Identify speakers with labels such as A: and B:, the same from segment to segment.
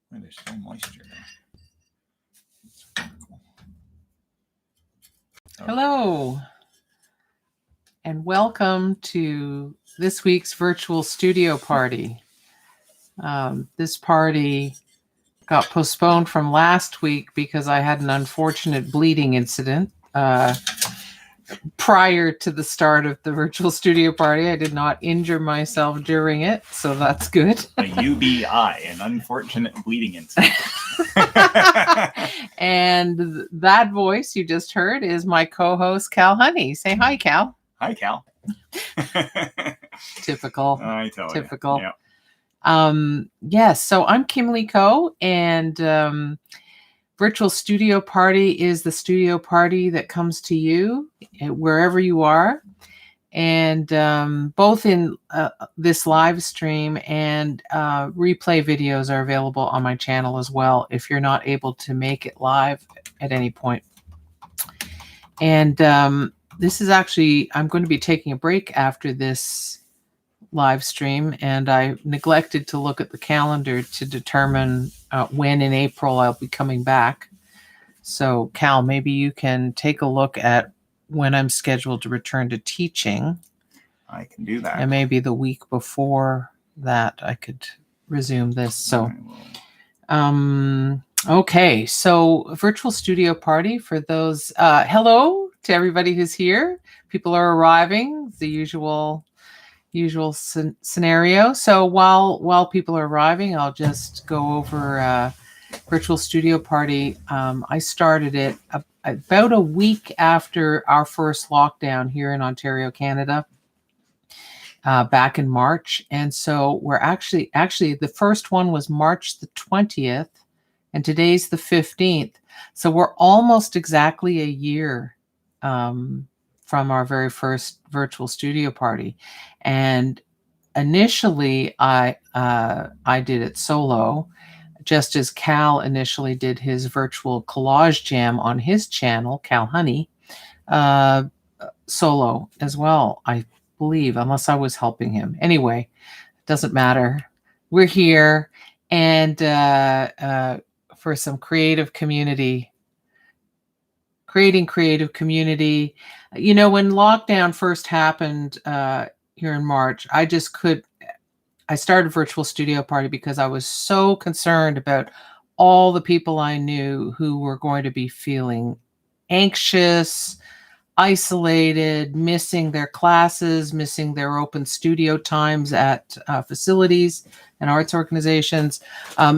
A: Where there's still moisture there. That's wonderful. Okay.
B: Hello, and welcome to this week's virtual studio party. This party got postponed from last week because I had an unfortunate bleeding incident prior to the start of the virtual studio party. I did not injure myself during it, so that's good.
A: A UBI, an unfortunate bleeding incident.
B: And that voice you just heard is my co-host, Cal Honey. Say hi, Cal.
A: Hi, Cal.
B: Typical.
A: I tell you.
B: Typical.
A: Yeah.
B: Yes, so I'm Kimberly Coe, and Virtual Studio Party is the studio party that comes to you wherever you are. And both in this live stream and replay videos are available on my channel as well if you're not able to make it live at any point. And this is actually, I'm going to be taking a break after this live stream, and I neglected to look at the calendar to determine when in April I'll be coming back. So Cal, maybe you can take a look at when I'm scheduled to return to teaching.
A: I can do that.
B: And maybe the week before that I could resume this. So okay, so virtual studio party for those. Hello to everybody who's here. People are arriving, the usual scenario. So while people are arriving, I'll just go over virtual studio party. I started it about a week after our first lockdown here in Ontario, Canada, back in March. And so we're actually the first one was March the 20th, and today's the 15th. So we're almost exactly a year from our very first virtual studio party. And initially I did it solo, just as Cal initially did his virtual collage jam on his channel, Cal Honey, solo as well, I believe, unless I was helping him. Anyway, doesn't matter. We're here, and for some creative community, creating creative community. You know, when lockdown first happened here in March, I started Virtual Studio Party because I was so concerned about all the people I knew who were going to be feeling anxious, isolated, missing their classes, missing their open studio times at facilities and arts organizations.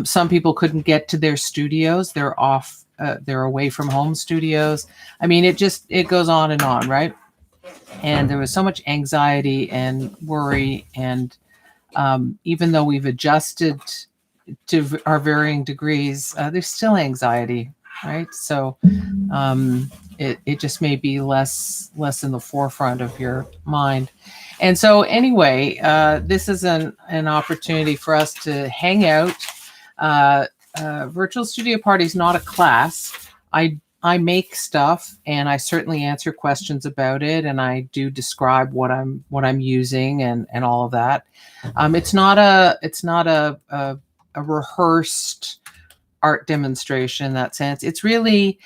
B: Some people couldn't get to their studios. They're off. They're away from home studios. I mean, it goes on, right? And there was so much anxiety and worry. And even though we've adjusted to our varying degrees, there's still anxiety, right? So it just may be less in the forefront of your mind. And so anyway, this is an opportunity for us to hang out. Virtual Studio Party is not a class. I make stuff, and I certainly answer questions about it, and I do describe what I'm using and all of that. It's not a rehearsed art demonstration in that sense. It's really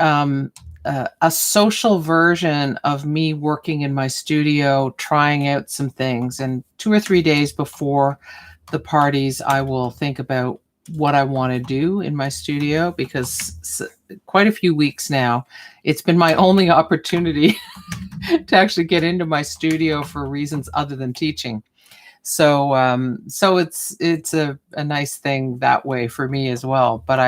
B: a social version of me working in my studio, trying out some things. And 2 or 3 days before the parties, I will think about what I want to do in my studio, because quite a few weeks now, it's been my only opportunity to actually get into my studio for reasons other than teaching. So it's a nice thing that way for me as well. But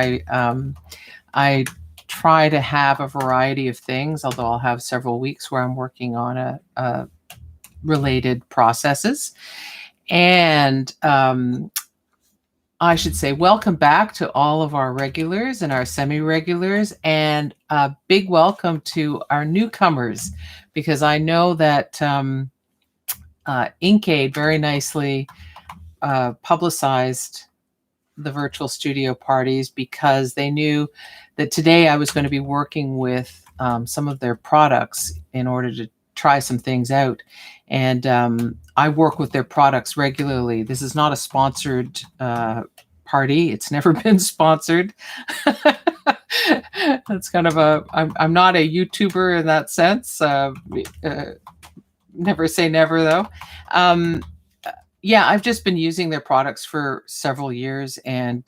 B: I try to have a variety of things, although I'll have several weeks where I'm working on a related processes. And I should say welcome back to all of our regulars and our semi-regulars, and a big welcome to our newcomers, because I know that Inkade very nicely publicized the virtual studio parties, because they knew that today I was going to be working with some of their products in order to try some things out. And I work with their products regularly. This is not a sponsored party. It's never been sponsored. That's kind of I'm not a YouTuber in that sense. Never say never, though. Yeah, I've just been using their products for several years and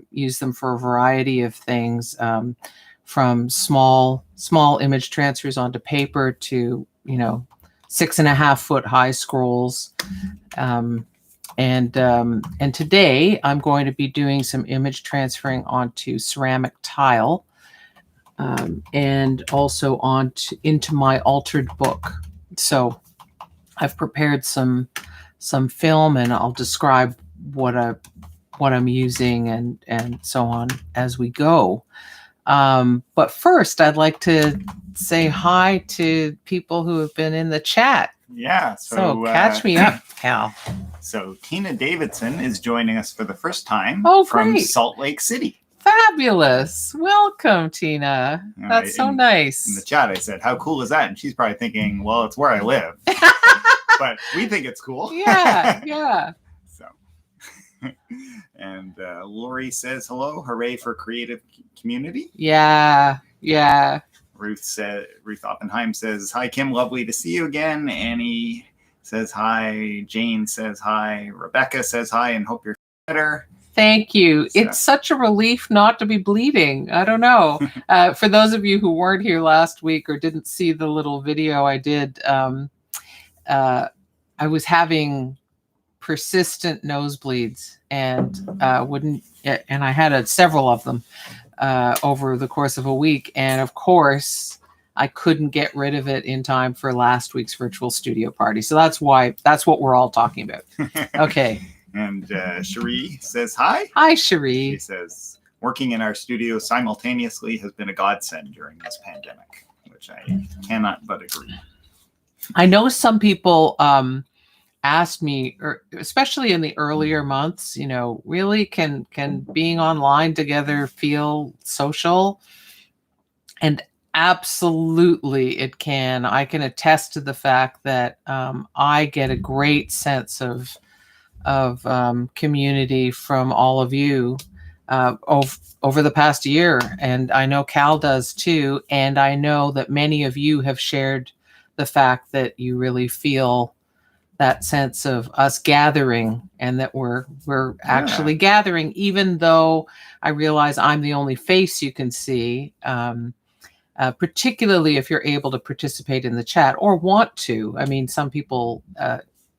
B: use them for a variety of things, from small image transfers onto paper to 6.5 foot high scrolls. And today I'm going to be doing some image transferring onto ceramic tile, and also into my altered book. So I've prepared some film, and I'll describe what I'm using and so on as we go. But first, I'd like to say hi to people who have been in the chat.
A: Yeah.
B: So catch me up, Cal.
A: So Tina Davidson is joining us for the first time from
B: great.
A: Salt Lake City.
B: Fabulous. Welcome, Tina. That's so nice.
A: In the chat, I said, how cool is that? And she's probably thinking, well, it's where I live. But we think it's cool.
B: Yeah.
A: So, and Lori says, hello, hooray for creative community.
B: Yeah.
A: Ruth Oppenheim says, hi, Kim, lovely to see you again. Annie says hi. Jane says hi. Rebecca says hi and hope you're better.
B: Thank you. So, it's such a relief not to be bleeding. I don't know. For those of you who weren't here last week or didn't see the little video I did, I was having persistent nosebleeds and I had several of them over the course of a week. And of course, I couldn't get rid of it in time for last week's virtual studio party. So that's what we're all talking about. Okay.
A: And Cherie says hi.
B: Hi, Cherie.
A: She says, working in our studio simultaneously has been a godsend during this pandemic, which I cannot but agree.
B: I know some people asked me, or especially in the earlier months, really can being online together feel social? And absolutely it can. I can attest to the fact that I get a great sense of community from all of you over the past year. And I know Cal does too. And I know that many of you have shared the fact that you really feel that sense of us gathering, and that we're actually gathering, even though I realize I'm the only face you can see, particularly if you're able to participate in the chat or want to. I mean, some people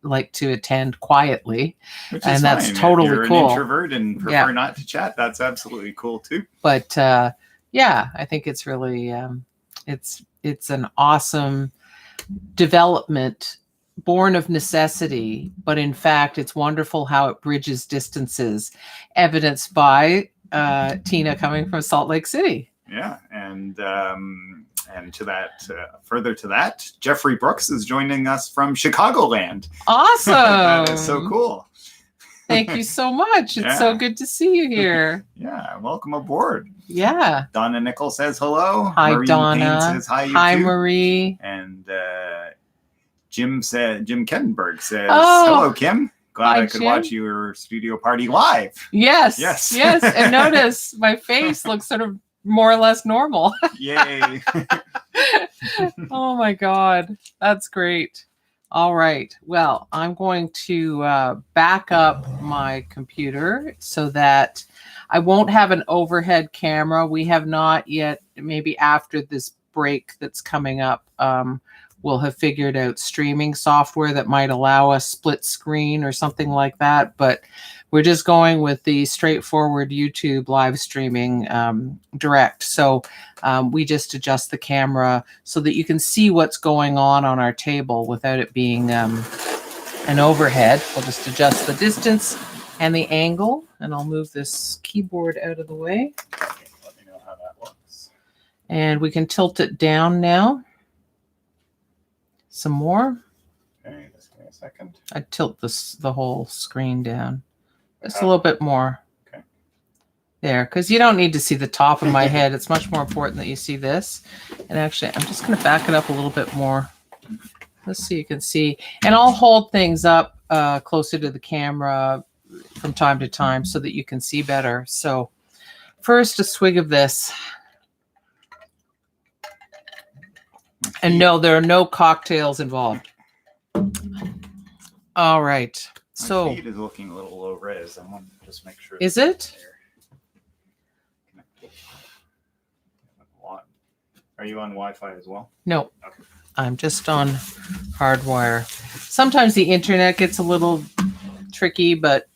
B: like to attend quietly, and that's
A: fine.
B: Totally
A: if you're
B: cool.
A: An introvert and prefer not to chat, that's absolutely cool too.
B: But I think it's really it's an awesome development born of necessity, but in fact it's wonderful how it bridges distances, evidenced by Tina coming from Salt Lake City.
A: Yeah, and to that, further to that, Jeffrey Brooks is joining us from Chicagoland.
B: Awesome.
A: That is so cool.
B: Thank you so much. It's so good to see you here.
A: Yeah, welcome aboard.
B: Yeah.
A: Donna Nickel says hello.
B: Hi,
A: Maureen
B: Donna.
A: Payne says hi.
B: Hi,
A: too.
B: Marie.
A: And Jim Kettenberg says hello, Kim. Glad I could watch your studio party live.
B: Yes. And notice my face looks sort of more or less normal.
A: Yay.
B: Oh my God. That's great. All right. Well, I'm going to back up my computer so that I won't have an overhead camera. We have not yet, maybe after this break that's coming up, we'll have figured out streaming software that might allow us split screen or something like that. But we're just going with the straightforward YouTube live streaming direct. So we just adjust the camera so that you can see what's going on our table without it being an overhead. We'll just adjust the distance and the angle, and I'll move this keyboard out of the way.
A: Let me know how that looks.
B: And we can tilt it down now. Some more.
A: Okay, just give me a second.
B: I'd tilt the whole screen down. Just a little bit more.
A: Okay.
B: There, because you don't need to see the top of my head. It's much more important that you see this. And actually, I'm just going to back it up a little bit more. Let's see, you can see. And I'll hold things up closer to the camera from time to time so that you can see better. So first, a swig of this. And no, there are no cocktails involved. All right. So
A: my feed is looking a little low res. I want to just make sure.
B: Is it?
A: Are you on Wi-Fi as well?
B: No,
A: Okay.
B: I'm just on hardwire. Sometimes the internet gets a little tricky, but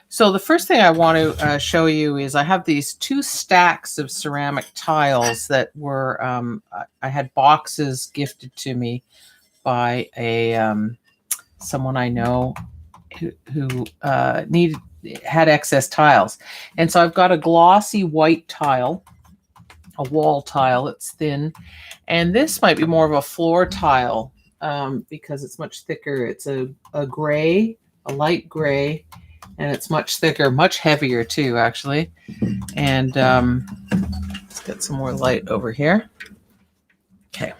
B: so the first thing I want to show you is I have these 2 stacks of ceramic tiles that were I had boxes gifted to me by a someone I know who had excess tiles, and so I've got a glossy white tile, a wall tile. It's thin, and this might be more of a floor tile because it's much thicker. It's a gray, a light gray, and it's much thicker, much heavier too, actually. And let's get some more light over here. Okay,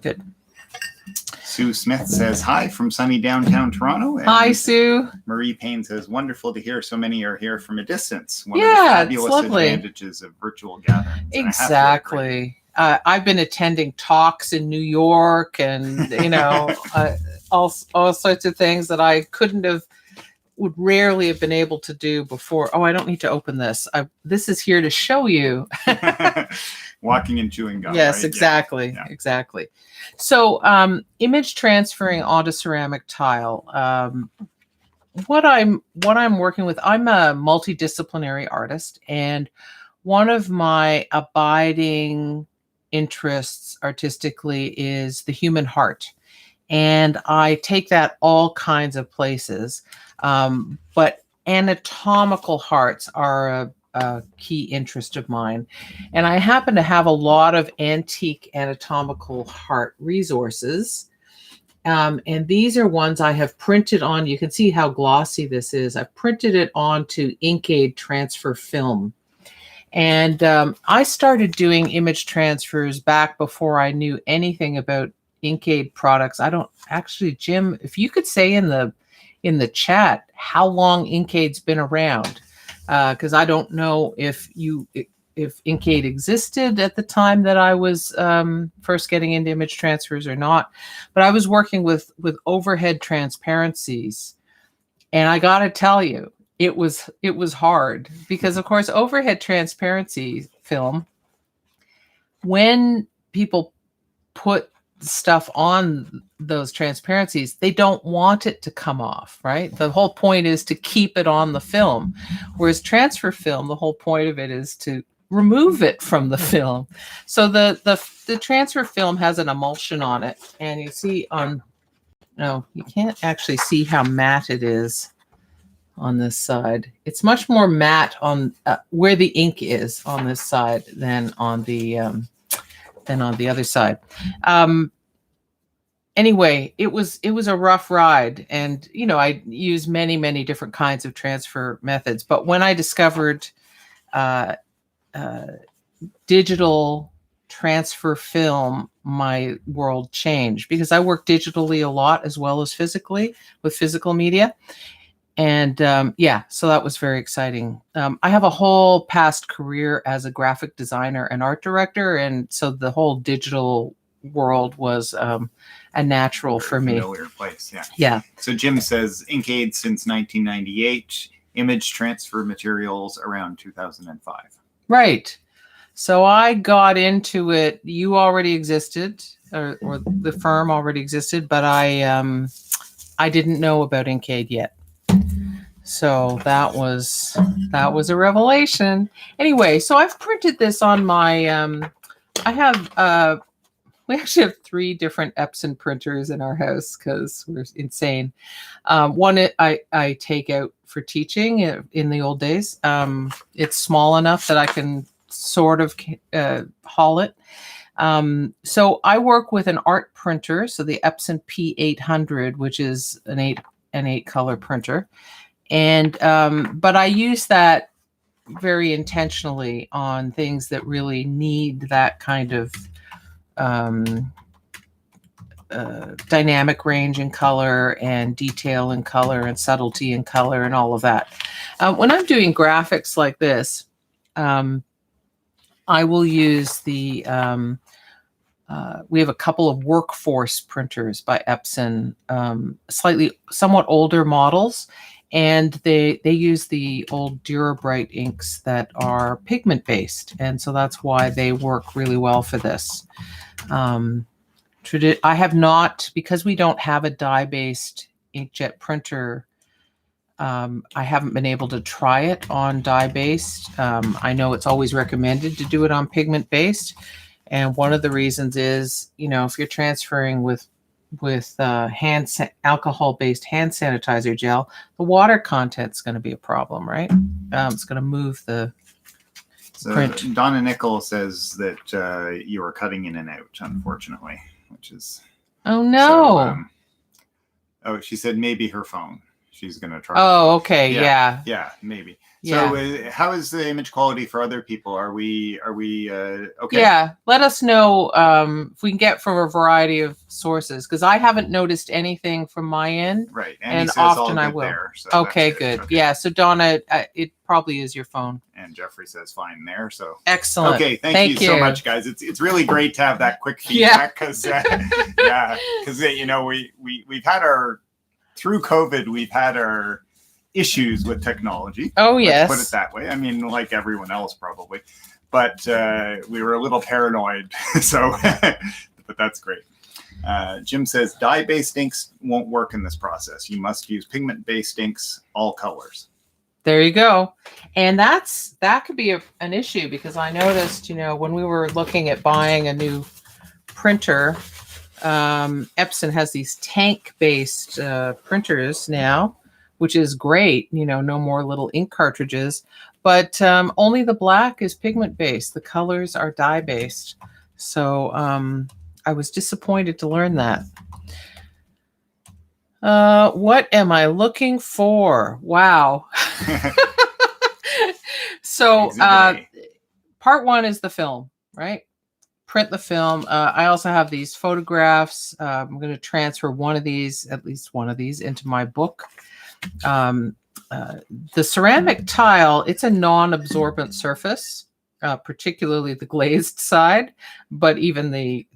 B: good.
A: Sue Smith says hi from sunny downtown Toronto. And
B: Hi, Sue.
A: Marie Payne says, wonderful to hear so many are here from a distance. One
B: Yeah,
A: of the
B: it's
A: fabulous
B: lovely.
A: advantages of virtual gatherings. And I have to agree.
B: Exactly. I've been attending talks in New York and, all sorts of things that I would rarely have been able to do before. Oh, I don't need to open this. This is here to show you.
A: Walking and chewing gum.
B: Yes,
A: right?
B: exactly.
A: Yeah.
B: Exactly. So image transferring onto ceramic tile. What I'm working with, I'm a multidisciplinary artist, and one of my abiding interests artistically is the human heart. And I take that all kinds of places. But anatomical hearts are a key interest of mine. And I happen to have a lot of antique anatomical heart resources. And these are ones I have printed on. You can see how glossy this is. I've printed it onto Inkade transfer film. And I started doing image transfers back before I knew anything about Inkade products. I don't actually, Jim, if you could say in the chat how long Inkade's been around, because I don't know if Inkade existed at the time that I was first getting into image transfers or not. But I was working with overhead transparencies, and I got to tell you, it was hard because, of course, overhead transparency film, when people put stuff on those transparencies, they don't want it to come off, right? The whole point is to keep it on the film. Whereas transfer film, the whole point of it is to remove it from the film. So the transfer film has an emulsion on it, and you see you can't actually see how matte it is on this side. It's much more matte on where the ink is on this side than on the other side. Anyway, it was a rough ride, and I used many different kinds of transfer methods. But when I discovered digital transfer film, my world changed, because I work digitally a lot as well as physically with physical media. And so that was very exciting. I have a whole past career as a graphic designer and art director, and so the whole digital world was a natural for me.
A: Familiar place, yeah.
B: Yeah.
A: So Jim says Inkade since 1998, image transfer materials around 2005.
B: Right. So I got into it. You already existed, or the firm already existed, but I didn't know about Inkade yet. So that was a revelation. Anyway, so I've printed this on my I have we actually have 3 different Epson printers in our house because we're insane. One I take out for teaching in the old days. It's small enough that I can sort of haul it. So I work with an art printer, so the Epson P800, which is an 8 color printer. And but I use that very intentionally on things that really need that kind of dynamic range in color and detail in color and subtlety in color and all of that. When I'm doing graphics like this, I will use the, we have a couple of workforce printers by Epson, somewhat older models, and they use the old Durabright inks that are pigment based, and so that's why they work really well for this. I have not, because we don't have a dye-based inkjet printer, I haven't been able to try it on dye-based. I know it's always recommended to do it on pigment-based. And one of the reasons is, if you're transferring with alcohol-based hand sanitizer gel, the water content's going to be a problem, right? It's going to move the print.
A: Donna Nickel says that you are cutting in and out, unfortunately, which is...
B: Oh, no.
A: She said maybe her phone. She's going to try.
B: Oh, okay. Yeah.
A: Yeah, maybe.
B: Yeah.
A: So how is the image quality for other people? Are we okay?
B: Yeah. Let us know if we can get from a variety of sources, because I haven't noticed anything from my end.
A: Right.
B: And
A: says
B: often
A: all
B: I
A: good
B: will.
A: there, so
B: okay, good. Okay. Yeah. So Donna, it probably is your phone.
A: And Jeffrey says fine there. So
B: excellent.
A: Okay. Thank you so much, guys. It's really great to have that quick feedback because we've had through COVID, we've had our issues with technology.
B: Oh, yes.
A: Let's put it that way. I mean, like everyone else probably. But we were a little paranoid. So, but that's great. Jim says, dye-based inks won't work in this process. You must use pigment-based inks, all colors.
B: There you go. And that could be an issue, because I noticed, when we were looking at buying a new printer, Epson has these tank-based printers now, which is great. No more little ink cartridges, but only the black is pigment-based. The colors are dye-based. So I was disappointed to learn that. What am I looking for? Wow. So part one is the film, right? Print the film. I also have these photographs. I'm going to transfer at least one of these into my book. The ceramic tile, it's a non-absorbent surface, particularly the glazed side, but even the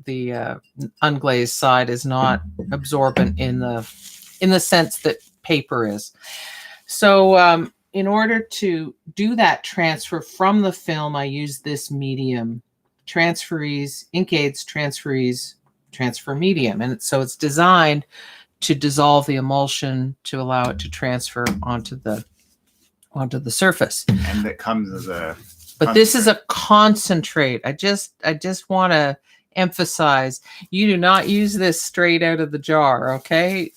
B: unglazed side is not absorbent in the sense that paper is. So in order to do that transfer from the film, I use this medium, Inkade's transfer medium. And so it's designed to dissolve the emulsion to allow it to transfer onto the surface.
A: And it comes as a
B: But this is a concentrate. I just want to emphasize, you do not use this straight out of the jar, okay?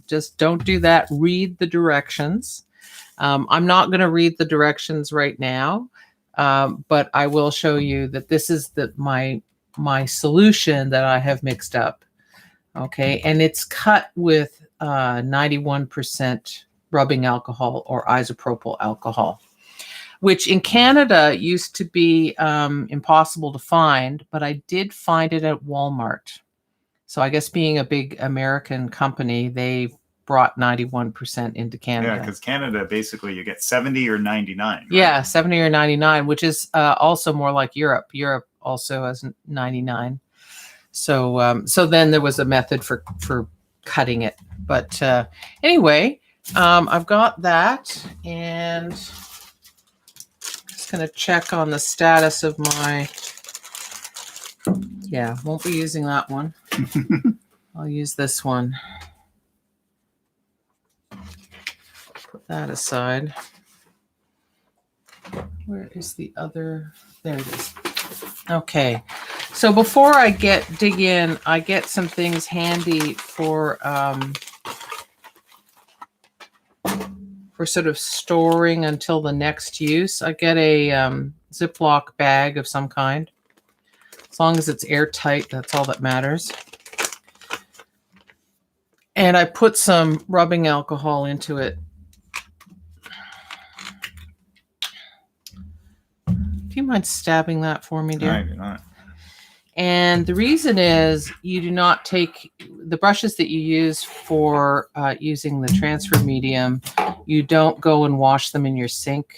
B: Just don't do that. Read the directions. I'm not going to read the directions right now, but I will show you that this is my solution that I have mixed up, okay? And it's cut with 91% rubbing alcohol or isopropyl alcohol, which in Canada used to be impossible to find, but I did find it at Walmart. So I guess being a big American company, they brought 91% into Canada.
A: Yeah, because Canada, basically, you get 70 or 99. Right?
B: Yeah, 70 or 99, which is also more like Europe. Europe also has 99. So then there was a method for cutting it. But anyway, I've got that, and going to check on the status of my, won't be using that one. I'll use this one. Put that aside. Where is the other? There it is. Okay. So before I dig in, I get some things handy for sort of storing until the next use. I get a Ziploc bag of some kind. As long as it's airtight, that's all that matters. And I put some rubbing alcohol into it. Do you mind stabbing that for me, dear?
A: I do not.
B: And the reason is you do not take the brushes that you use for using the transfer medium. You don't go and wash them in your sink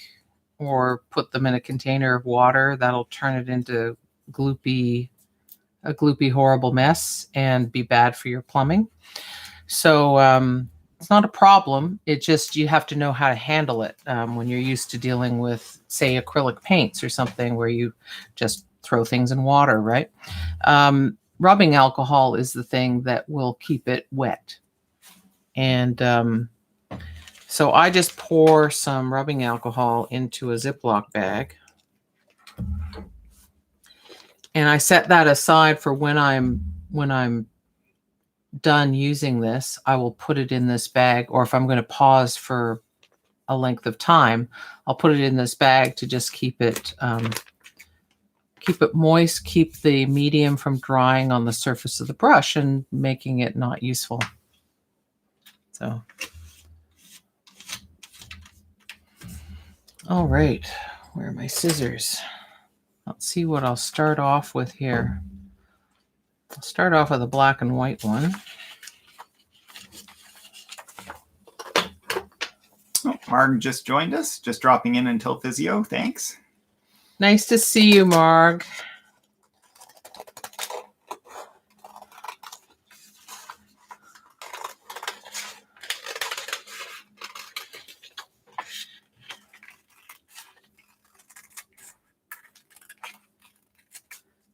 B: or put them in a container of water. That'll turn it into a gloopy, horrible mess and be bad for your plumbing. So it's not a problem. It just, you have to know how to handle it when you're used to dealing with, say, acrylic paints or something where you just throw things in water, right? Rubbing alcohol is the thing that will keep it wet. And so I just pour some rubbing alcohol into a Ziploc bag. And I set that aside for when I'm done using this. I will put it in this bag, or if I'm going to pause for a length of time, I'll put it in this bag to just keep it moist, keep the medium from drying on the surface of the brush and making it not useful. So, all right, where are my scissors? Let's see what I'll start off with here. I'll start off with a black and white one.
A: Oh, Marg just joined us, just dropping in until physio. Thanks.
B: Nice to see you, Marg.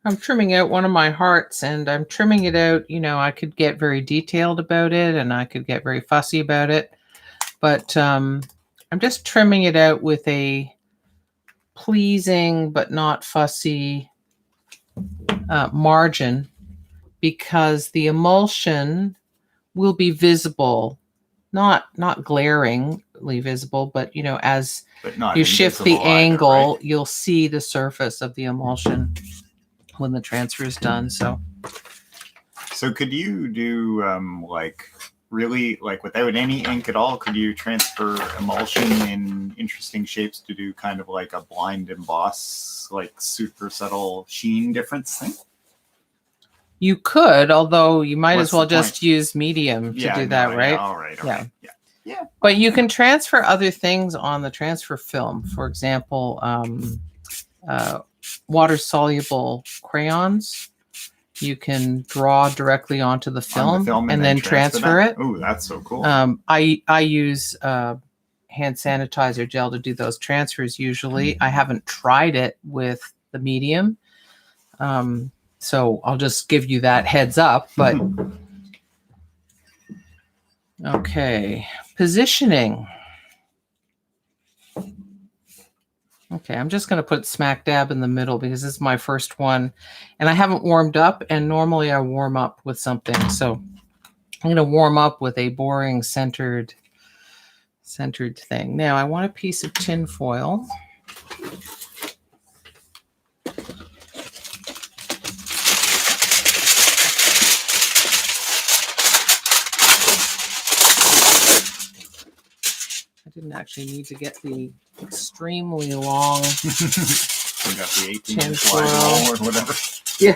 B: I'm trimming out one of my hearts, and I'm trimming it out. You know, I could get very detailed about it and I could get very fussy about it, but I'm just trimming it out with a pleasing but not fussy margin, because the emulsion will be visible, not glaringly visible, but you know, as you shift the angle, right, you'll see the surface of the emulsion when the transfer is done. So
A: could you do like really, like without any ink at all, could you transfer emulsion in interesting shapes to do kind of like a blind emboss, like super subtle sheen difference thing?
B: You could, although you might as well just use medium to do that, right?
A: Yeah, all right. Yeah.
B: But you can transfer other things on the transfer film. For example, water-soluble crayons. You can draw directly onto the film, and then transfer it.
A: Oh, that's so cool.
B: I use hand sanitizer gel to do those transfers usually. I haven't tried it with the medium. So I'll just give you that heads up, but okay. Positioning. Okay, I'm just going to put smack dab in the middle because this is my first one and I haven't warmed up, and normally I warm up with something. So I'm going to warm up with a boring centered thing. Now I want a piece of tin foil. I didn't actually need to get the extremely long tin foil
A: or whatever.
B: Yeah.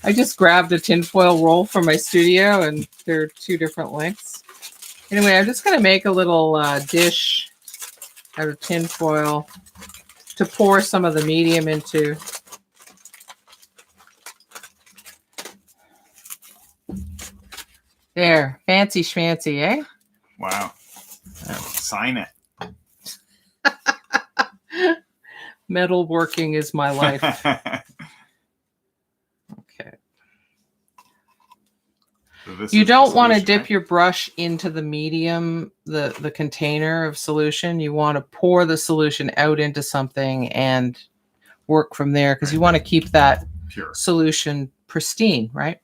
B: I just grabbed a tinfoil roll from my studio, and they're 2 different lengths. Anyway, I'm just going to make a little dish out of tinfoil to pour some of the medium into. There, fancy schmancy, eh?
A: Wow. Sign it.
B: Metalworking is my life. Okay. So you don't want to dip your brush into the medium, the container of solution. You want to pour the solution out into something and work from there, because you want to keep that pure solution pristine, right?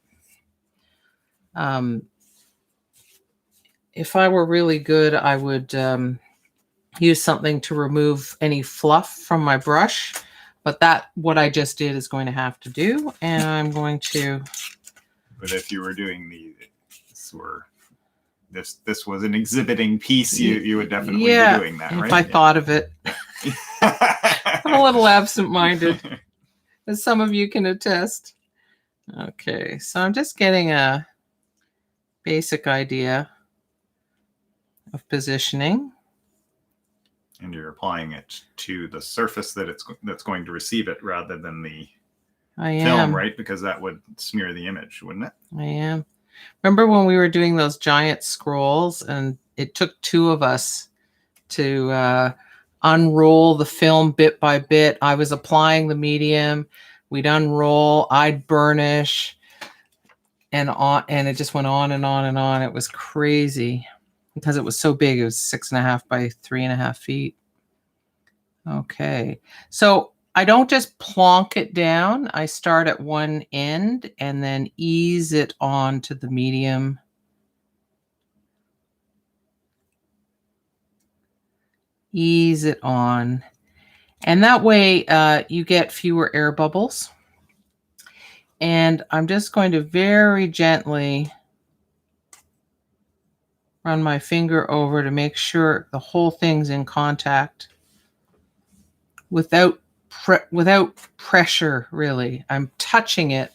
B: If I were really good, I would use something to remove any fluff from my brush, but what I just did is going to have to do, and I'm going to.
A: But if you were doing this was an exhibiting piece, you would definitely be doing that, right?
B: If I thought of it. I'm a little absent-minded. as some of you can attest. Okay, so I'm just getting a basic idea of positioning.
A: And you're applying it to the surface that's going to receive it rather than the film, right? Because that would smear the image, wouldn't it?
B: I am. Remember when we were doing those giant scrolls and it took two of us to unroll the film bit by bit? I was applying the medium. We'd unroll, I'd burnish, and it just went on and on and on. It was crazy because it was so big. It was 6.5 by 3.5 feet. Okay, so I don't just plonk it down. I start at one end and then ease it onto the medium. Ease it on. And that way you get fewer air bubbles. And I'm just going to very gently run my finger over to make sure the whole thing's in contact without pressure, really. I'm touching it,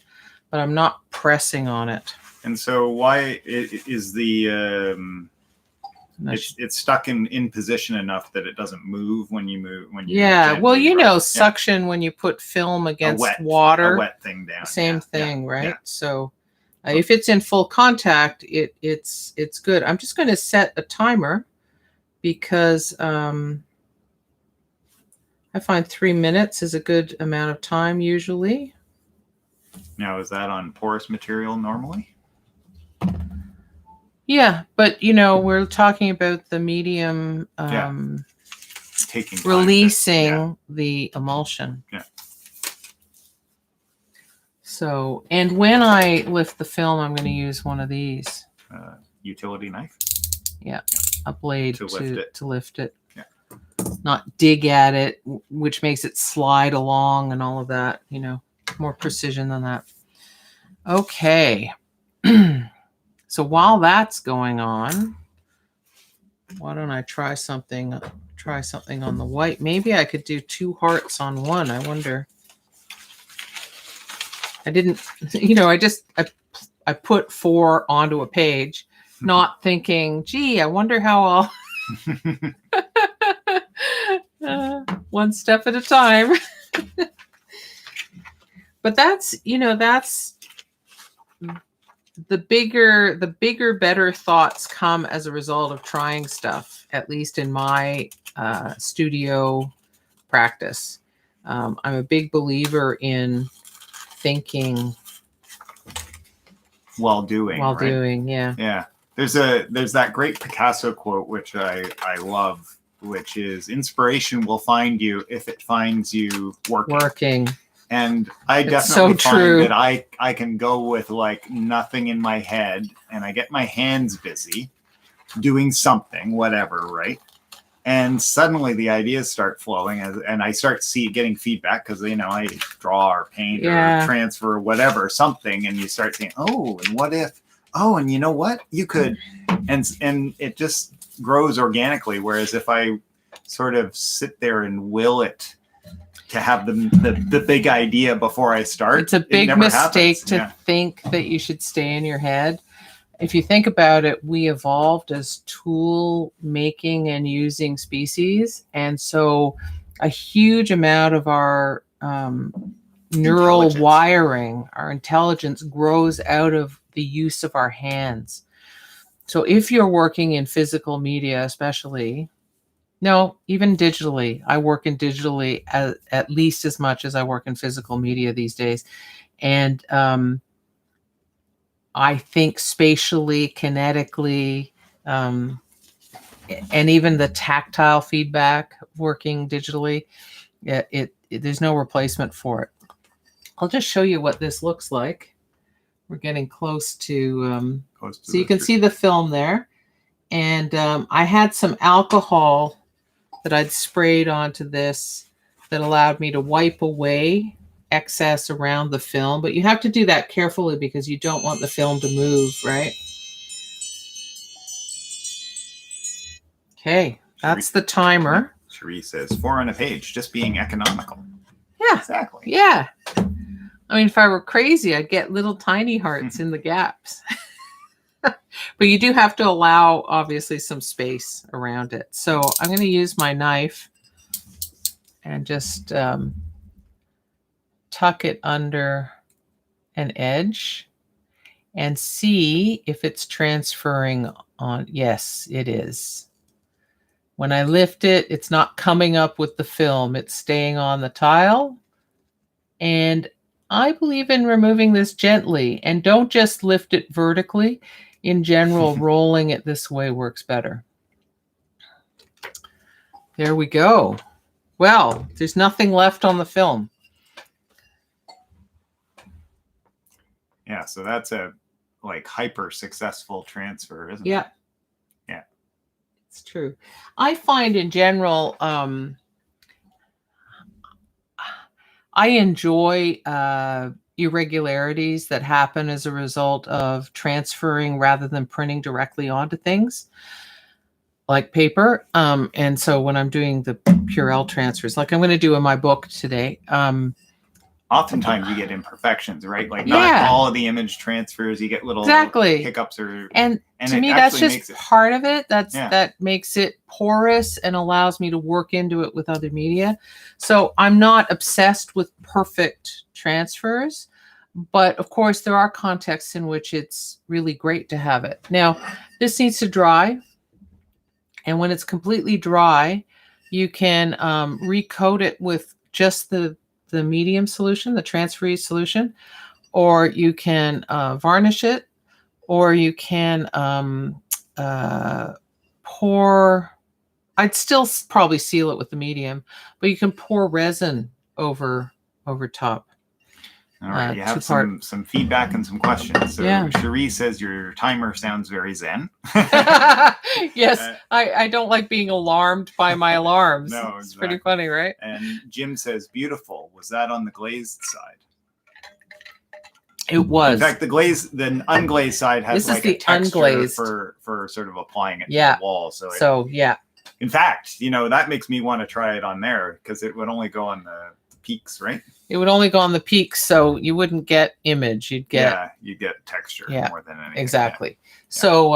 B: but I'm not pressing on it.
A: And so why is the it's stuck in position enough that it doesn't move when you move
B: well, you know, suction when you put film against water,
A: a wet thing down,
B: same thing, right? So if it's in full contact, it's good. I'm just going to set a timer because I find 3 minutes is a good amount of time usually.
A: Now, is that on porous material normally?
B: Yeah, but you know, we're talking about the medium
A: taking
B: releasing the emulsion.
A: Yeah.
B: So, and when I lift the film, I'm going to use one of these.
A: Utility knife?
B: Yeah, a blade to lift it.
A: Yeah.
B: Not dig at it, which makes it slide along and all of that, you know, more precision than that. Okay. So while that's going on, why don't I try something on the white? Maybe I could do 2 hearts on one. I wonder. I didn't, you know, I put 4 onto a page, not thinking, gee, I wonder how I'll one step at a time. But that's, you know, that's the bigger, better thoughts come as a result of trying stuff, at least in my studio practice. I'm a big believer in thinking
A: while doing. Yeah. There's that great Picasso quote, which I love, which is, inspiration will find you if it finds you working. And I definitely find that I can go with like nothing in my head and I get my hands busy doing something, whatever, right? And suddenly the ideas start flowing and I start getting feedback because, you know, I draw or paint or transfer or whatever, something. And you start saying, oh, and what if, oh, and you know what? You could, and it just grows organically. Whereas if I sort of sit there and will it to have the big idea before I start,
B: it's a big mistake to think that you should stay in your head. If you think about it, we evolved as tool making and using species. And so a huge amount of our neural wiring, our intelligence grows out of the use of our hands. So if you're working in physical media, especially, no, even digitally, I work in digitally at least as much as I work in physical media these days. And I think spatially, kinetically, and even the tactile feedback working digitally, there's no replacement for it. I'll just show you what this looks like. We're getting close to so you can see the film there. And I had some alcohol that I'd sprayed onto this that allowed me to wipe away excess around the film, but you have to do that carefully because you don't want the film to move, right? Okay, that's the timer.
A: Cherie says 4 on a page, just being economical.
B: Yeah,
A: exactly.
B: Yeah. I mean, if I were crazy, I'd get little tiny hearts in the gaps. But you do have to allow, obviously, some space around it. So I'm going to use my knife and just tuck it under an edge and see if it's transferring on. Yes, it is. When I lift it, it's not coming up with the film. It's staying on the tile. And I believe in removing this gently. And don't just lift it vertically. In general, rolling it this way works better. There we go. Well, there's nothing left on the film.
A: Yeah, so that's a like hyper successful transfer, isn't
B: Yeah.
A: it? Yeah.
B: It's true. I find in general, I enjoy irregularities that happen as a result of transferring rather than printing directly onto things like paper. And so when I'm doing the Purell transfers, like I'm going to do in my book today,
A: Oftentimes you get imperfections, right? Like
B: Yeah.
A: not all of the image transfers, you get little
B: Exactly.
A: hiccups or
B: and to
A: it
B: me, that's
A: actually
B: just
A: makes it-
B: part of it.
A: Yeah.
B: That makes it porous and allows me to work into it with other media. So I'm not obsessed with perfect transfers, but of course there are contexts in which it's really great to have it. Now, this needs to dry. And when it's completely dry, you can recoat it with just the medium solution, the transfer solution, or you can varnish it, or you can pour. I'd still probably seal it with the medium, but you can pour resin over top.
A: All right, you have
B: two-part.
A: some feedback and some questions. So
B: Yeah.
A: Cherie says your timer sounds very zen.
B: Yes, I don't like being alarmed by my alarms.
A: No,
B: It's pretty funny, right?
A: And Jim says beautiful. Was that on the glazed side?
B: It was.
A: In fact, the unglazed side has
B: This is
A: like
B: the
A: a texture
B: unglazed.
A: for sort of applying it to
B: Yeah.
A: the wall. So,
B: Yeah.
A: in fact, that makes me want to try it on there because it would only go on the peaks, right?
B: It would only go on the peaks, so you wouldn't get image. You'd get
A: you get texture more than anything.
B: Exactly. Yeah. So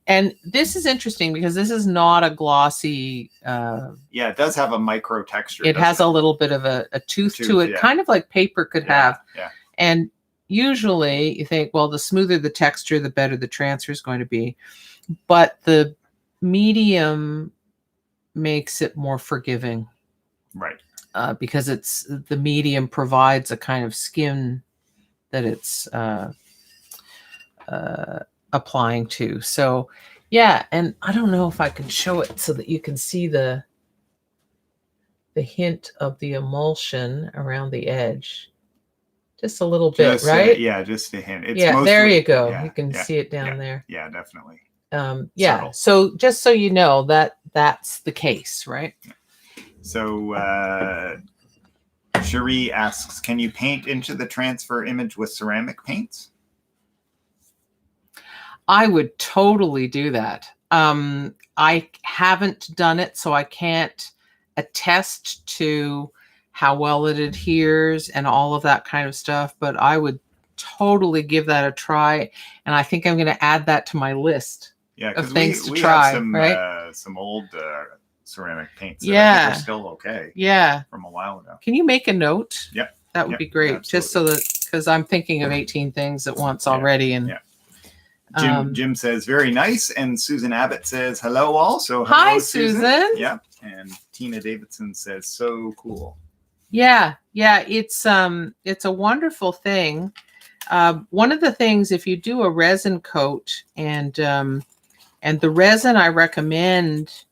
B: and this is interesting because this is not a glossy.
A: It does have a micro texture.
B: It has a little bit of a tooth to it, kind of like paper could have.
A: Yeah.
B: And usually you think, well, the smoother the texture, the better the transfer is going to be. But the medium makes it more forgiving.
A: Right.
B: Because the medium provides a kind of skin that it's applying to. So, and I don't know if I can show it so that you can see the hint of the emulsion around the edge. Just a little bit, right?
A: Just a hint. It's
B: there you go. You can see it down there.
A: Yeah, definitely.
B: Subtle. So just so you know that's the case, right?
A: Yeah. So Cherie asks, can you paint into the transfer image with ceramic paints?
B: I would totally do that. I haven't done it, so I can't attest to how well it adheres and all of that kind of stuff, but I would totally give that a try. And I think I'm going to add that to my list of things to try.
A: Have some,
B: right?
A: Some old ceramic paints that I think are still okay.
B: Yeah.
A: From a while ago.
B: Can you make a note?
A: Yep.
B: That would be great. Absolutely. Just so that, because I'm thinking of 18 things at once already. And
A: Jim says, very nice. And Susan Abbott says, hello all. So
B: hi, Susan.
A: Yeah. And Tina Davidson says, so cool.
B: Yeah. It's a wonderful thing. One of the things, if you do a resin coat, and the resin I recommend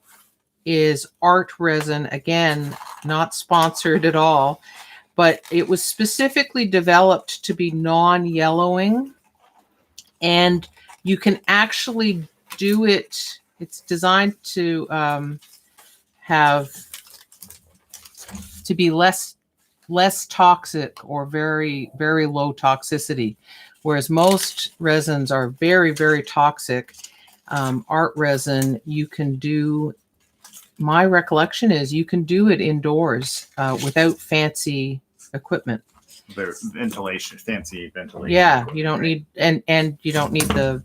B: is art resin. Again, not sponsored at all, but it was specifically developed to be non-yellowing, and you can actually do it. It's designed to be less toxic or very, very low toxicity, whereas most resins are very, very toxic. Art resin, you can do, my recollection is you can do it indoors without fancy equipment.
A: the ventilation, fancy ventilation.
B: Yeah, you don't
A: right?
B: need and you don't need the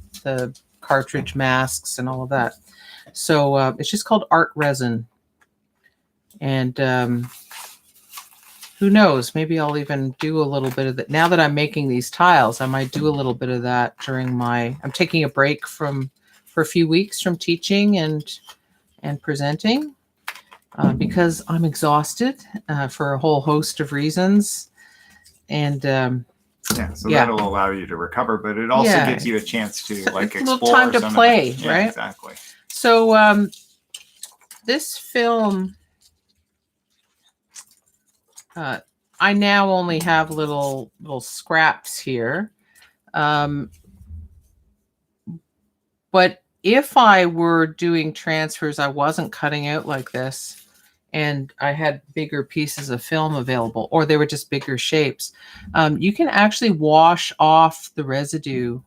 B: cartridge masks and all of that. So it's just called art resin, and who knows? Maybe I'll even do a little bit of that. Now that I'm making these tiles, I might do a little bit of that during my. I'm taking a break for a few weeks from teaching and presenting because I'm exhausted for a whole host of reasons, and
A: Yeah, so
B: yeah.
A: that'll allow you to recover, but it also
B: Yeah.
A: gives you a chance to like
B: a little
A: explore
B: time to
A: some
B: play,
A: of it. Yeah,
B: right?
A: exactly.
B: So this film, I now only have little scraps here. But if I were doing transfers, I wasn't cutting out like this, and I had bigger pieces of film available, or they were just bigger shapes, you can actually wash off the residue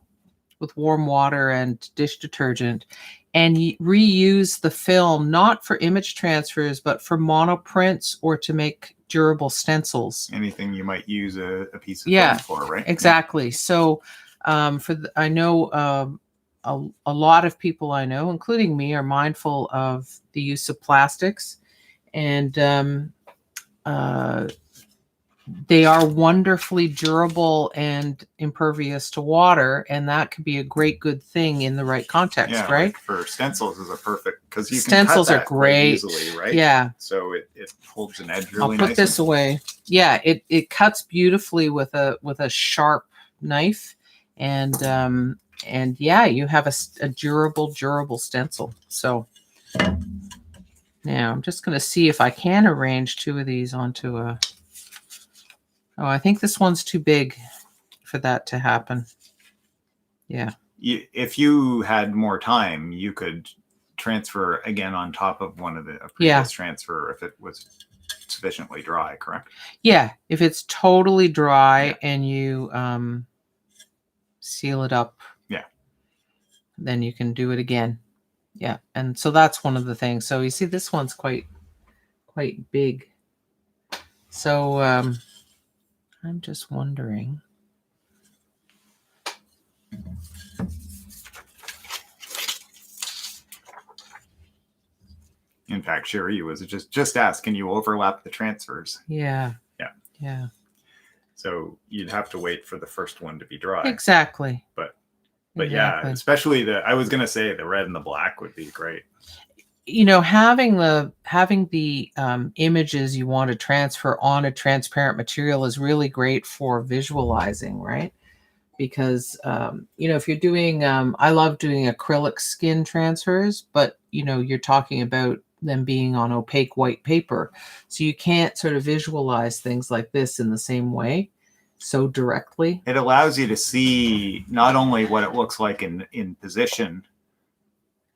B: with warm water and dish detergent and reuse the film, not for image transfers, but for monoprints or to make durable stencils.
A: Anything you might use a piece of
B: Yeah,
A: film for, right?
B: Exactly. Yeah. So I know a lot of people I know, including me, are mindful of the use of plastics, and they are wonderfully durable and impervious to water, and that could be a great good thing in the right context,
A: Yeah,
B: right?
A: like for stencils is a perfect, because you
B: Stencils
A: can
B: are
A: cut that quite
B: great.
A: easily, right?
B: Yeah.
A: So it holds an edge
B: I'll
A: really
B: put
A: nicely.
B: this away. Yeah, it cuts beautifully with a sharp knife, and yeah, you have a durable stencil. So now I'm just going to see if I can arrange two of these onto a. Oh, I think this one's too big for that to happen. Yeah.
A: If you had more time, you could transfer again on top of one of the previous
B: Yeah.
A: transfer if it was sufficiently dry, correct?
B: Yeah, if it's totally dry and you seal it up, then you can do it again. Yeah, and so that's one of the things. So you see, this one's quite big. So I'm just wondering.
A: In fact, Sherry was just asked, can you overlap the transfers?
B: Yeah.
A: Yeah.
B: Yeah.
A: So you'd have to wait for the first one to be dry.
B: Exactly.
A: But
B: exactly.
A: Yeah, especially I was gonna say the red and the black would be great.
B: You know, having the images you want to transfer on a transparent material is really great for visualizing, right? Because you know, if you're doing I love doing acrylic skin transfers, but you know, you're talking about them being on opaque white paper, so you can't sort of visualize things like this in the same way so directly.
A: It allows you to see not only what it looks like in position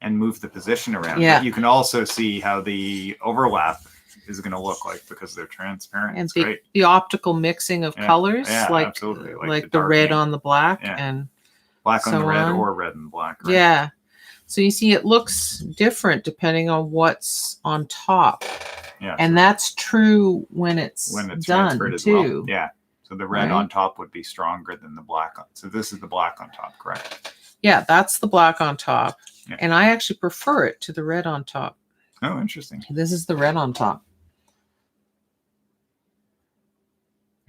A: and move the position around, but you can also see how the overlap is going to look like because they're transparent.
B: And
A: it's great.
B: The optical mixing of colors, like
A: absolutely.
B: Like the red on the black and
A: black on
B: so
A: the red
B: on.
A: or red and black. Right?
B: Yeah. So you see, it looks different depending on what's on top.
A: Yeah.
B: And that's true when it's done too.
A: Well. Yeah. So the red on top would be stronger than the black. So this is the black on top, correct?
B: Yeah, that's the black on top.
A: Yeah.
B: And I actually prefer it to the red on top.
A: Oh, interesting.
B: This is the red on top.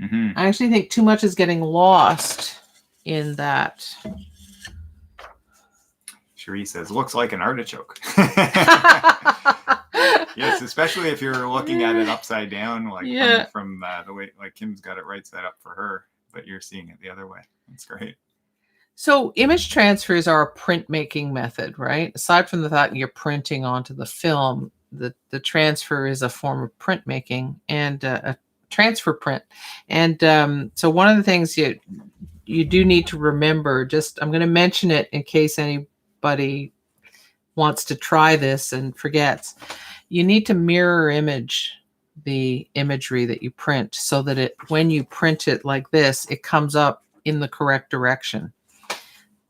A: Mm-hmm.
B: I actually think too much is getting lost in that.
A: Cherie says, looks like an artichoke. Yes, especially if you're looking at it upside down, like from the way, like Kim's got it right side up for her, but you're seeing it the other way. That's great.
B: So image transfers are a printmaking method, right? Aside from the fact you're printing onto the film, the transfer is a form of printmaking and a transfer print. And so one of the things you do need to remember, just I'm going to mention it in case anybody wants to try this and forgets. You need to mirror image the imagery that you print so that when you print it like this, it comes up in the correct direction.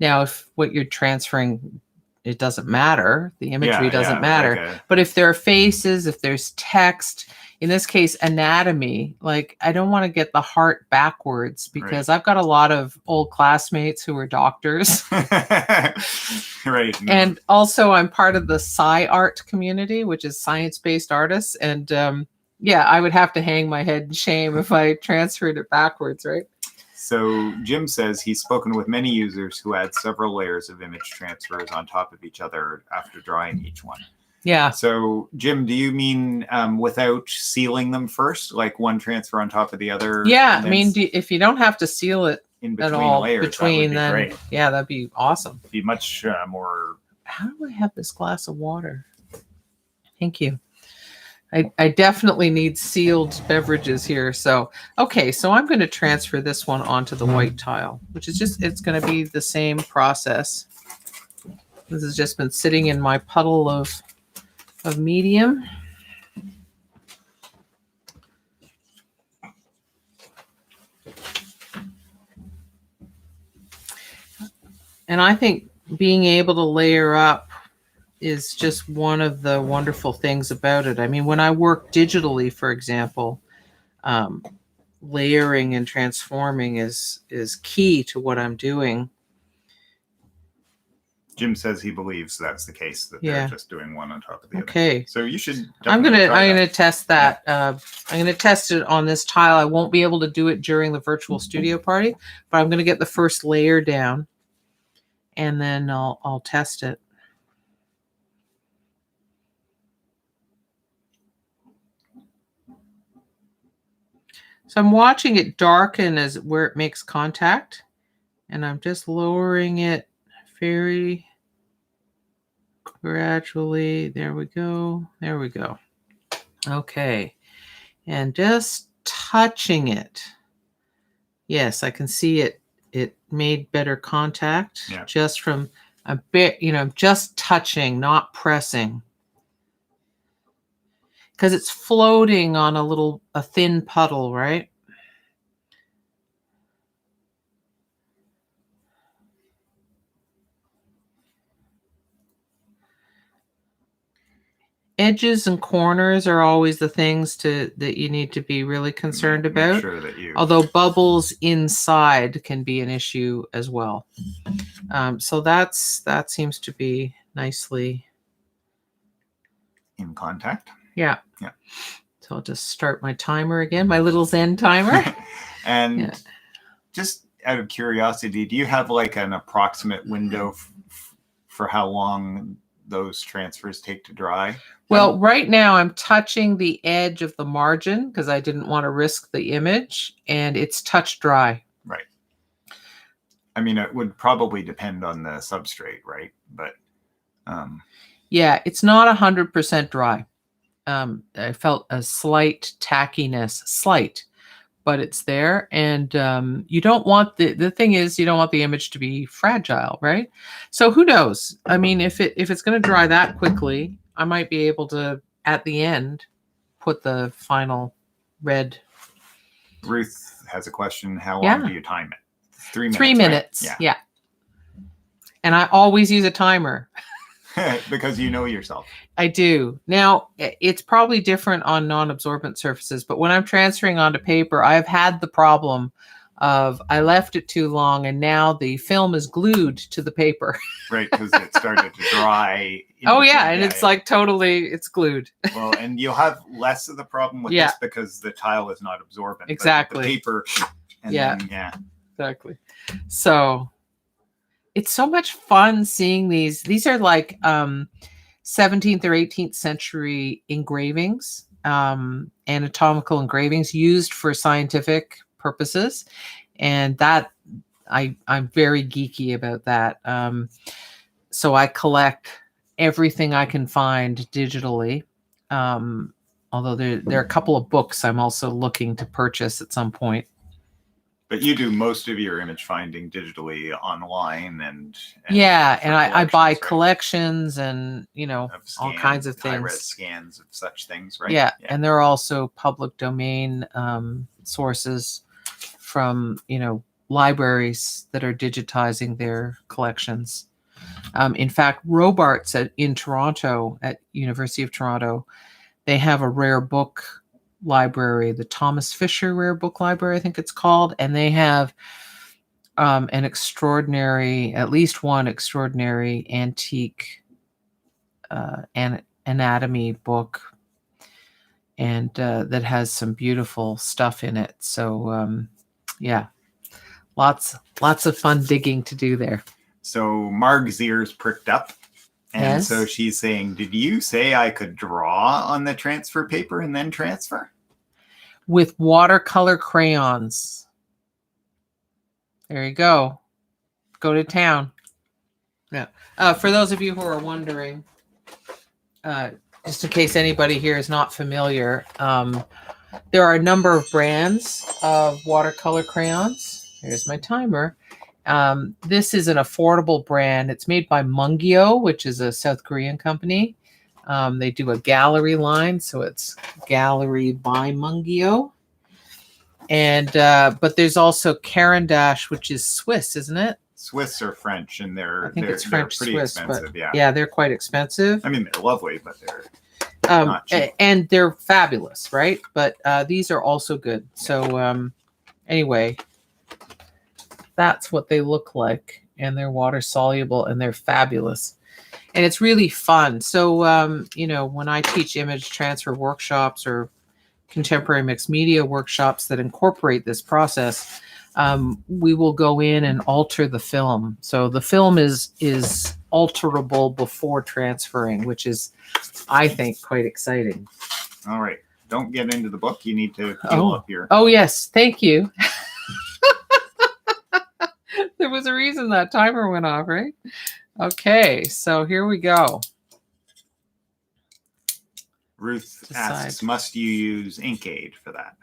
B: Now, if what you're transferring, it doesn't matter, the imagery doesn't matter. But if there are faces, if there's text, in this case, anatomy. Like, I don't want to get the heart backwards because I've got a lot of old classmates who are doctors.
A: Right.
B: And also I'm part of the sci-art community, which is science-based artists. And yeah, I would have to hang my head in shame if I transferred it backwards, right?
A: So Jim says he's spoken with many users who add several layers of image transfers on top of each other after drawing each one.
B: Yeah.
A: So Jim, do you mean without sealing them first, like one transfer on top of the other?
B: Yeah, I mean, if you don't have to seal it
A: in between
B: at all,
A: layers,
B: between,
A: that would be
B: then
A: great.
B: yeah, that'd be awesome.
A: Be much more.
B: How do I have this glass of water? Thank you. I definitely need sealed beverages here. So, okay, so I'm going to transfer this one onto the white tile, which is just, it's going to be the same process. This has just been sitting in my puddle of medium. And I think being able to layer up is just one of the wonderful things about it. I mean, when I work digitally, for example, layering and transforming is key to what I'm doing.
A: Jim says he believes that's the case, that they're just doing one on top of the other.
B: Okay.
A: So you should.
B: I'm gonna test that. I'm gonna test it on this tile. I won't be able to do it during the virtual studio party, but I'm gonna get the first layer down, and then I'll test it. So I'm watching it darken as where it makes contact, and I'm just lowering it very gradually. There we go. There we go. Okay. And just touching it. Yes, I can see it. It made better contact just from a bit, just touching, not pressing. Because it's floating on a thin puddle, right? Edges and corners are always the things that you need to be really concerned about.
A: Make sure that
B: although bubbles inside can be an issue as well. So that seems to be nicely
A: in contact.
B: Yeah.
A: Yeah.
B: So I'll just start my timer again, my little Zen timer.
A: And just out of curiosity, do you have like an approximate window for how long those transfers take to dry?
B: Well, right now I'm touching the edge of the margin because I didn't want to risk the image, and it's touch dry. Right.
A: I mean, it would probably depend on the substrate, right? But
B: yeah, it's not 100% dry. I felt a slight tackiness, but it's there. And you don't want the thing is, you don't want the image to be fragile, right? So who knows? I mean, if it's going to dry that quickly, I might be able to, at the end, put the final red.
A: Ruth has a question. How long do you time it? 3 minutes.
B: 3 minutes.
A: Right?
B: Yeah. And I always use a timer.
A: Because you know yourself.
B: I do. Now, it's probably different on non-absorbent surfaces, but when I'm transferring onto paper, I've had the problem of I left it too long and now the film is glued to the paper.
A: Right, because it started to dry.
B: Oh, yeah, and it's like totally, it's glued.
A: Well, and you'll have less of the problem with this because the tile is not absorbent.
B: Exactly.
A: But the paper, and then,
B: exactly. So it's so much fun seeing these. These are like 17th or 18th century engravings, anatomical engravings used for scientific purposes. And that I'm very geeky about that. So I collect everything I can find digitally. Although there are a couple of books I'm also looking to purchase at some point.
A: But you do most of your image finding digitally online and
B: I buy collections and all kinds of things.
A: High-res scans of such things, right?
B: Yeah, and there are also public domain sources from libraries that are digitizing their collections. In fact, Robarts in Toronto at University of Toronto, they have a rare book library, the Thomas Fisher Rare Book Library, I think it's called, and they have at least one extraordinary antique anatomy book, and that has some beautiful stuff in it. So yeah, lots of fun digging to do there.
A: So Marg's ears pricked up. And
B: Yes.
A: so she's saying, did you say I could draw on the transfer paper and then transfer?
B: With watercolor crayons. There you go. Go to town. Yeah. For those of you who are wondering, just in case anybody here is not familiar, there are a number of brands of watercolor crayons. Here's my timer. This is an affordable brand. It's made by Mungyo, which is a South Korean company. They do a gallery line, so it's Gallery by Mungyo. And but there's also Caran d'Ache, which is Swiss, isn't it?
A: Swiss or French, and
B: I think it's French,
A: pretty
B: Swiss,
A: expensive.
B: but
A: Yeah,
B: they're quite expensive.
A: I mean, they're lovely, but they're not cheap.
B: And they're fabulous, right? But these are also good. So anyway, that's what they look like, and they're water soluble, and they're fabulous, and it's really fun. So when I teach image transfer workshops or contemporary mixed media workshops that incorporate this process, we will go in and alter the film. So the film is alterable before transferring, which is, I think, quite exciting.
A: All right, don't get into the book. You need to peel up here.
B: Oh yes, thank you. There was a reason that timer went off, right? Okay, so here we go.
A: Ruth asks, must you use Inkade for that?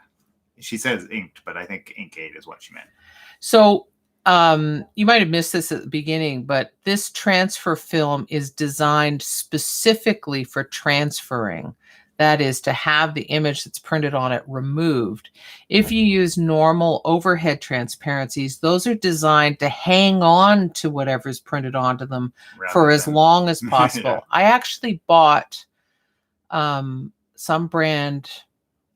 A: She says inked, but I think Inkade is what she meant.
B: So you might have missed this at the beginning, but this transfer film is designed specifically for transferring. That is, to have the image that's printed on it removed. If you use normal overhead transparencies, those are designed to hang on to whatever's printed onto them for as long as possible.
A: Yeah.
B: I actually bought some brand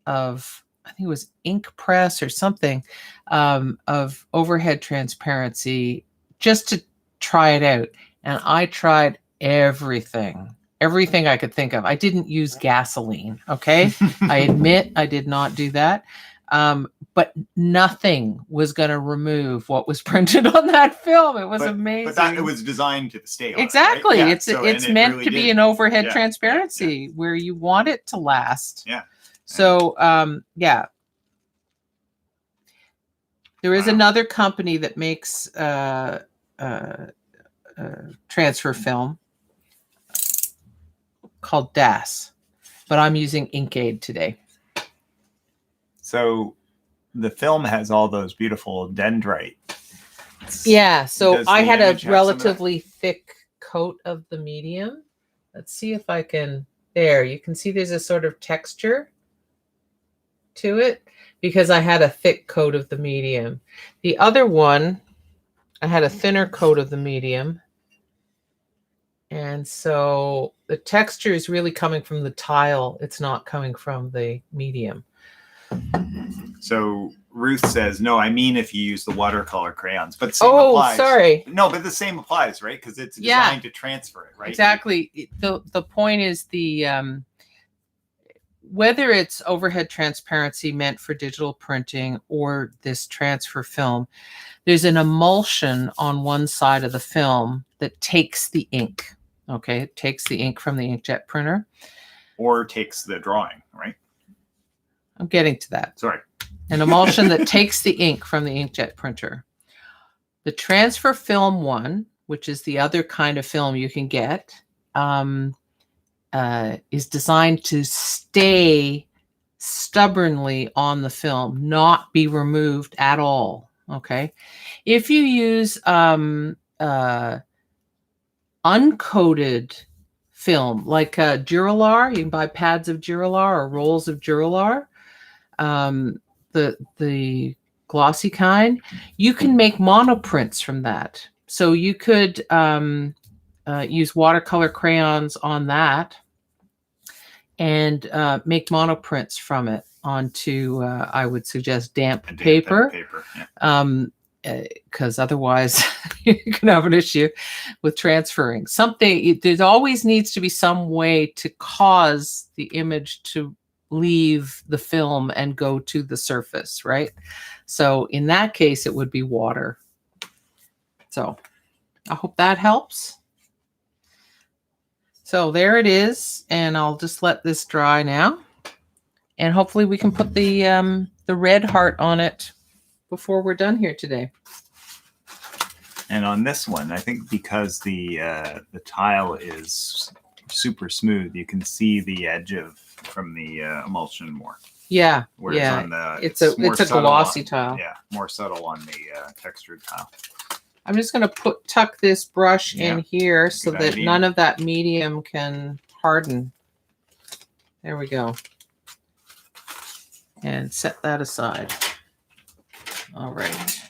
B: of, I think it was Ink Press or something, of overhead transparency just to try it out. And I tried everything I could think of. I didn't use gasoline. Okay. I admit I did not do that. But nothing was going to remove what was printed on that film. It was amazing.
A: But it was designed to stay on.
B: Exactly.
A: Right? Yeah.
B: It's meant to be an overhead transparency where you want it to last.
A: Yeah.
B: So, there is another company that makes transfer film called DAS, but I'm using Inkade today.
A: So the film has all those beautiful dendrite.
B: Yeah, so I had a
A: image have
B: relatively thick coat of the medium. Let's see if I can, there, you can see there's a sort of texture to it because I had a thick coat of the medium. The other one, I had a thinner coat of the medium. And so the texture is really coming from the tile. It's not coming from the medium.
A: So Ruth says, no, I mean if you use the watercolor crayons, but same applies.
B: Sorry.
A: No, but the same applies, right? Because it's designed to transfer it, right?
B: Exactly. The point is whether it's overhead transparency meant for digital printing or this transfer film, there's an emulsion on one side of the film that takes the ink. Okay, it takes the ink from the inkjet printer.
A: Or takes the drawing, right?
B: I'm getting to that.
A: Sorry.
B: An emulsion that takes the ink from the inkjet printer. The transfer film one, which is the other kind of film you can get, is designed to stay stubbornly on the film, not be removed at all. Okay. If you use uncoated film like Duralar, you can buy pads of Duralar or rolls of Duralar, the glossy kind, you can make monoprints from that. So you could use watercolor crayons on that and make monoprints from it onto, I would suggest damp
A: And
B: paper.
A: paper. Yeah.
B: Because otherwise you can have an issue with transferring something. There always needs to be some way to cause the image to leave the film and go to the surface, right? So in that case, it would be water. So I hope that helps. So there it is, and I'll just let this dry now, and hopefully we can put the red heart on it before we're done here today.
A: And on this one, I think because the tile is super smooth, you can see the edge from the emulsion more.
B: Yeah,
A: Whereas
B: yeah.
A: on the
B: It's a glossy tile.
A: Yeah, more subtle on the textured tile.
B: I'm just going to tuck this brush in here so
A: Good
B: that
A: idea.
B: none of that medium can harden. There we go. And set that aside. All right.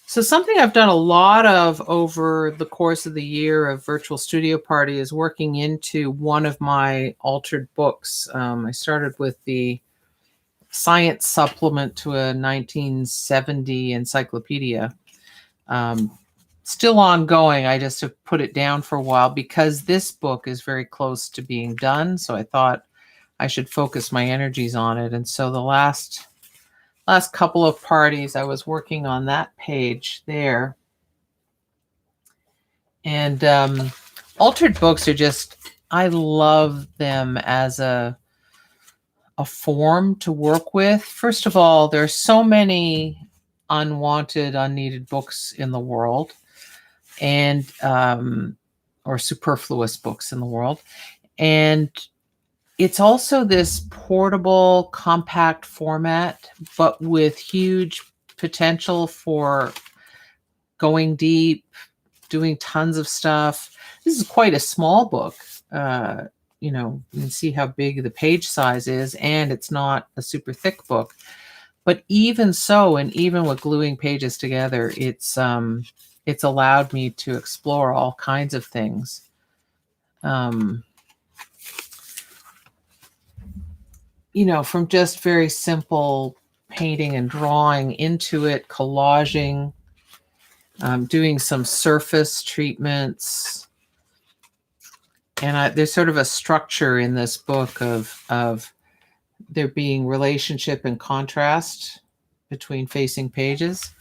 B: So something I've done a lot of over the course of the year of Virtual Studio Party is working into one of my altered books. I started with the science supplement to a 1970 encyclopedia. Still ongoing. I just have put it down for a while because this book is very close to being done. So I thought I should focus my energies on it. And so the last couple of parties, I was working on that page there. And altered books are just, I love them as a form to work with. First of all, there are so many unwanted, unneeded books in the world, and or superfluous books in the world. And it's also this portable, compact format, but with huge potential for going deep, doing tons of stuff. This is quite a small book. You can see how big the page size is, and it's not a super thick book. But even so, and even with gluing pages together, it's allowed me to explore all kinds of things. From just very simple painting and drawing into it, collaging, doing some surface treatments. And there's sort of a structure in this book of there being relationship and contrast between facing pages.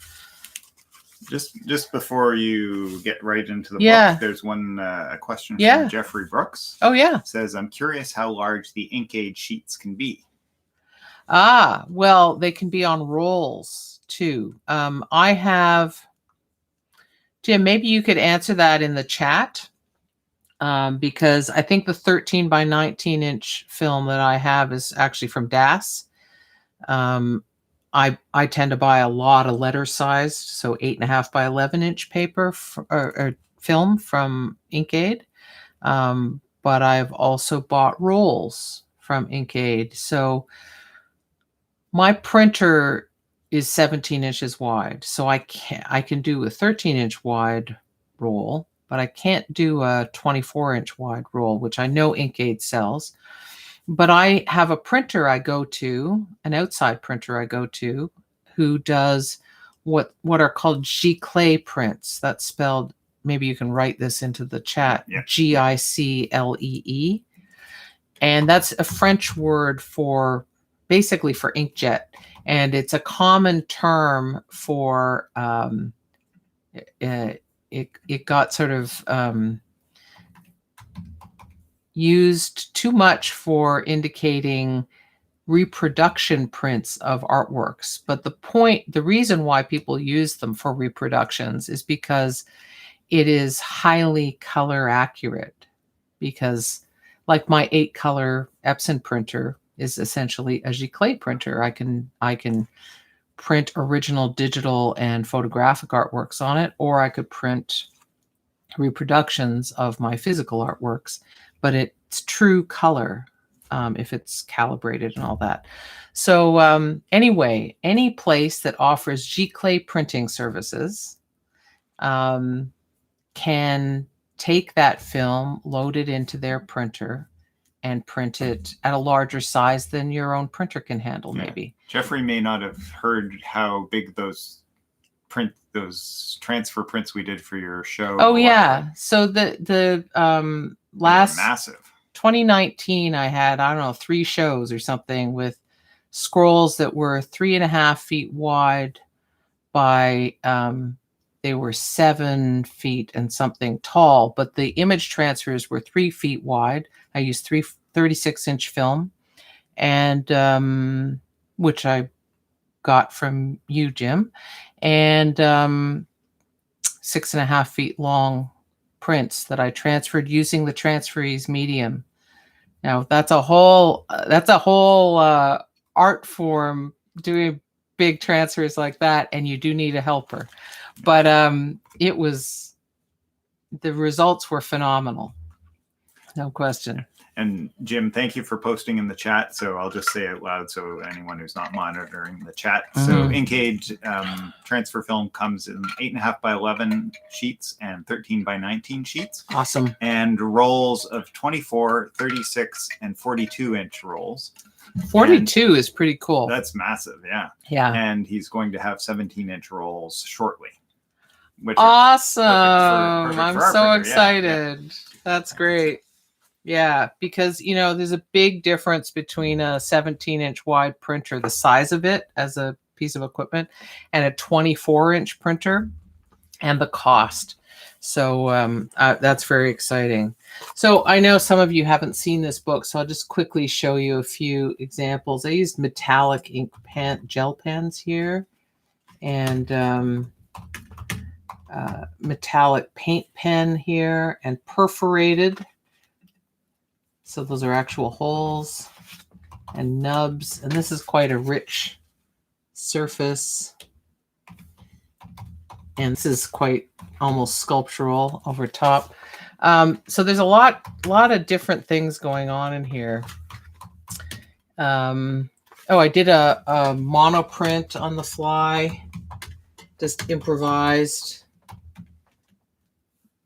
A: Just before you get right into the book, there's a question from Jeffrey Brooks.
B: Oh, yeah.
A: It says, I'm curious how large the Inkade sheets can be.
B: Well, they can be on rolls too. I have, Jim, maybe you could answer that in the chat, because I think the 13 by 19 inch film that I have is actually from DAS. I tend to buy a lot of letter sized, so 8.5 by 11 inch paper or film from Inkade. But I've also bought rolls from Inkade. So my printer is 17 inches wide, so I can do a 13-inch wide roll, but I can't do a 24-inch wide roll, which I know Inkade sells. But I have a printer I go to, an outside printer I go to, who does what are called giclée prints. That's spelled, maybe you can write this into the chat, Giclee. And that's a French word basically for inkjet. And it's a common term for, it got sort of used too much for indicating reproduction prints of artworks. But the reason why people use them for reproductions is because it is highly color accurate. Because like my 8-color Epson printer is essentially a giclée printer. I can print original digital and photographic artworks on it, or I could print reproductions of my physical artworks, but it's true color if it's calibrated and all that. So anyway, any place that offers giclée printing services can take that film, load it into their printer, and print it at a larger size than your own printer can handle,
A: Yeah.
B: maybe.
A: Jeffrey may not have heard how big those transfer prints we did for your show.
B: Oh yeah. So the last
A: massive
B: 2019, I had, I don't know, 3 shows or something with scrolls that were 3.5 feet wide by they were 7 feet and something tall, but the image transfers were 3 feet wide. I used 36-inch film, and which I got from you, Jim, and 6.5 feet long prints that I transferred using the transferease medium. Now that's a whole art form, doing big transfers like that, and you do need a helper. But the results were phenomenal, no question.
A: And Jim, thank you for posting in the chat. So I'll just say it loud so anyone who's not monitoring the chat. So Inkade transfer film comes in 8.5 by 11 sheets and 13 by 19 sheets.
B: Awesome.
A: And rolls of 24, 36, and 42-inch rolls.
B: 42 is pretty cool.
A: That's massive, yeah.
B: Yeah.
A: And he's going to have 17-inch rolls shortly.
B: Awesome.
A: Perfect
B: I'm
A: for our
B: so
A: printer.
B: excited.
A: Yeah.
B: That's great. Yeah, because, there's a big difference between a 17-inch wide printer, the size of it as a piece of equipment, and a 24-inch printer, and the cost. So that's very exciting. So I know some of you haven't seen this book, so I'll just quickly show you a few examples. I used metallic ink gel pens here, and metallic paint pen here, and perforated. So those are actual holes and nubs. And this is quite a rich surface. And this is quite almost sculptural over top. So there's a lot of different things going on in here. I did a monoprint on the fly. Just improvised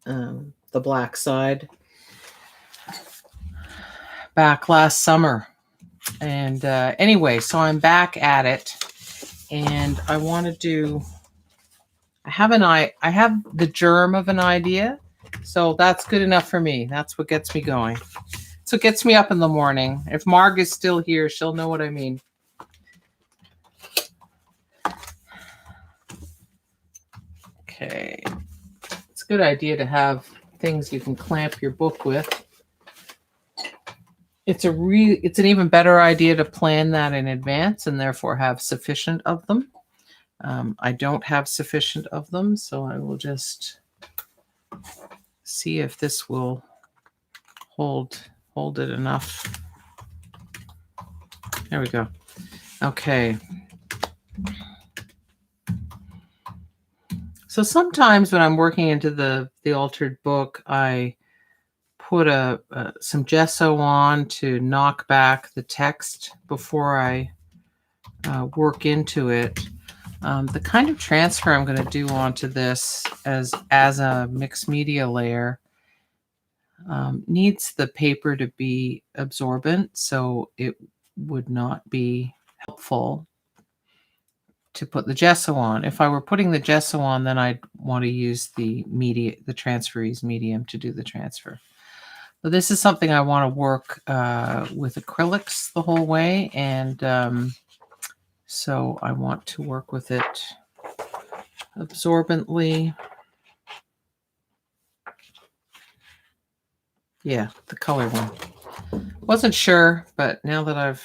B: the black side. Back last summer. And anyway, so I'm back at it, and I want to do, I have the germ of an idea, so that's good enough for me. That's what gets me going. So it gets me up in the morning. If Marg is still here, she'll know what I mean. Okay. It's a good idea to have things you can clamp your book with. It's an even better idea to plan that in advance and therefore have sufficient of them. I don't have sufficient of them, so I will just see if this will hold it enough. There we go. Okay. So sometimes when I'm working into the altered book, I put some gesso on to knock back the text before I work into it. The kind of transfer I'm going to do onto this as a mixed media layer needs the paper to be absorbent, so it would not be helpful to put the gesso on. If I were putting the gesso on, then I'd want to use the transferease medium to do the transfer. So this is something I want to work with acrylics the whole way, and so I want to work with it absorbently. Yeah, the color one. Wasn't sure, but now that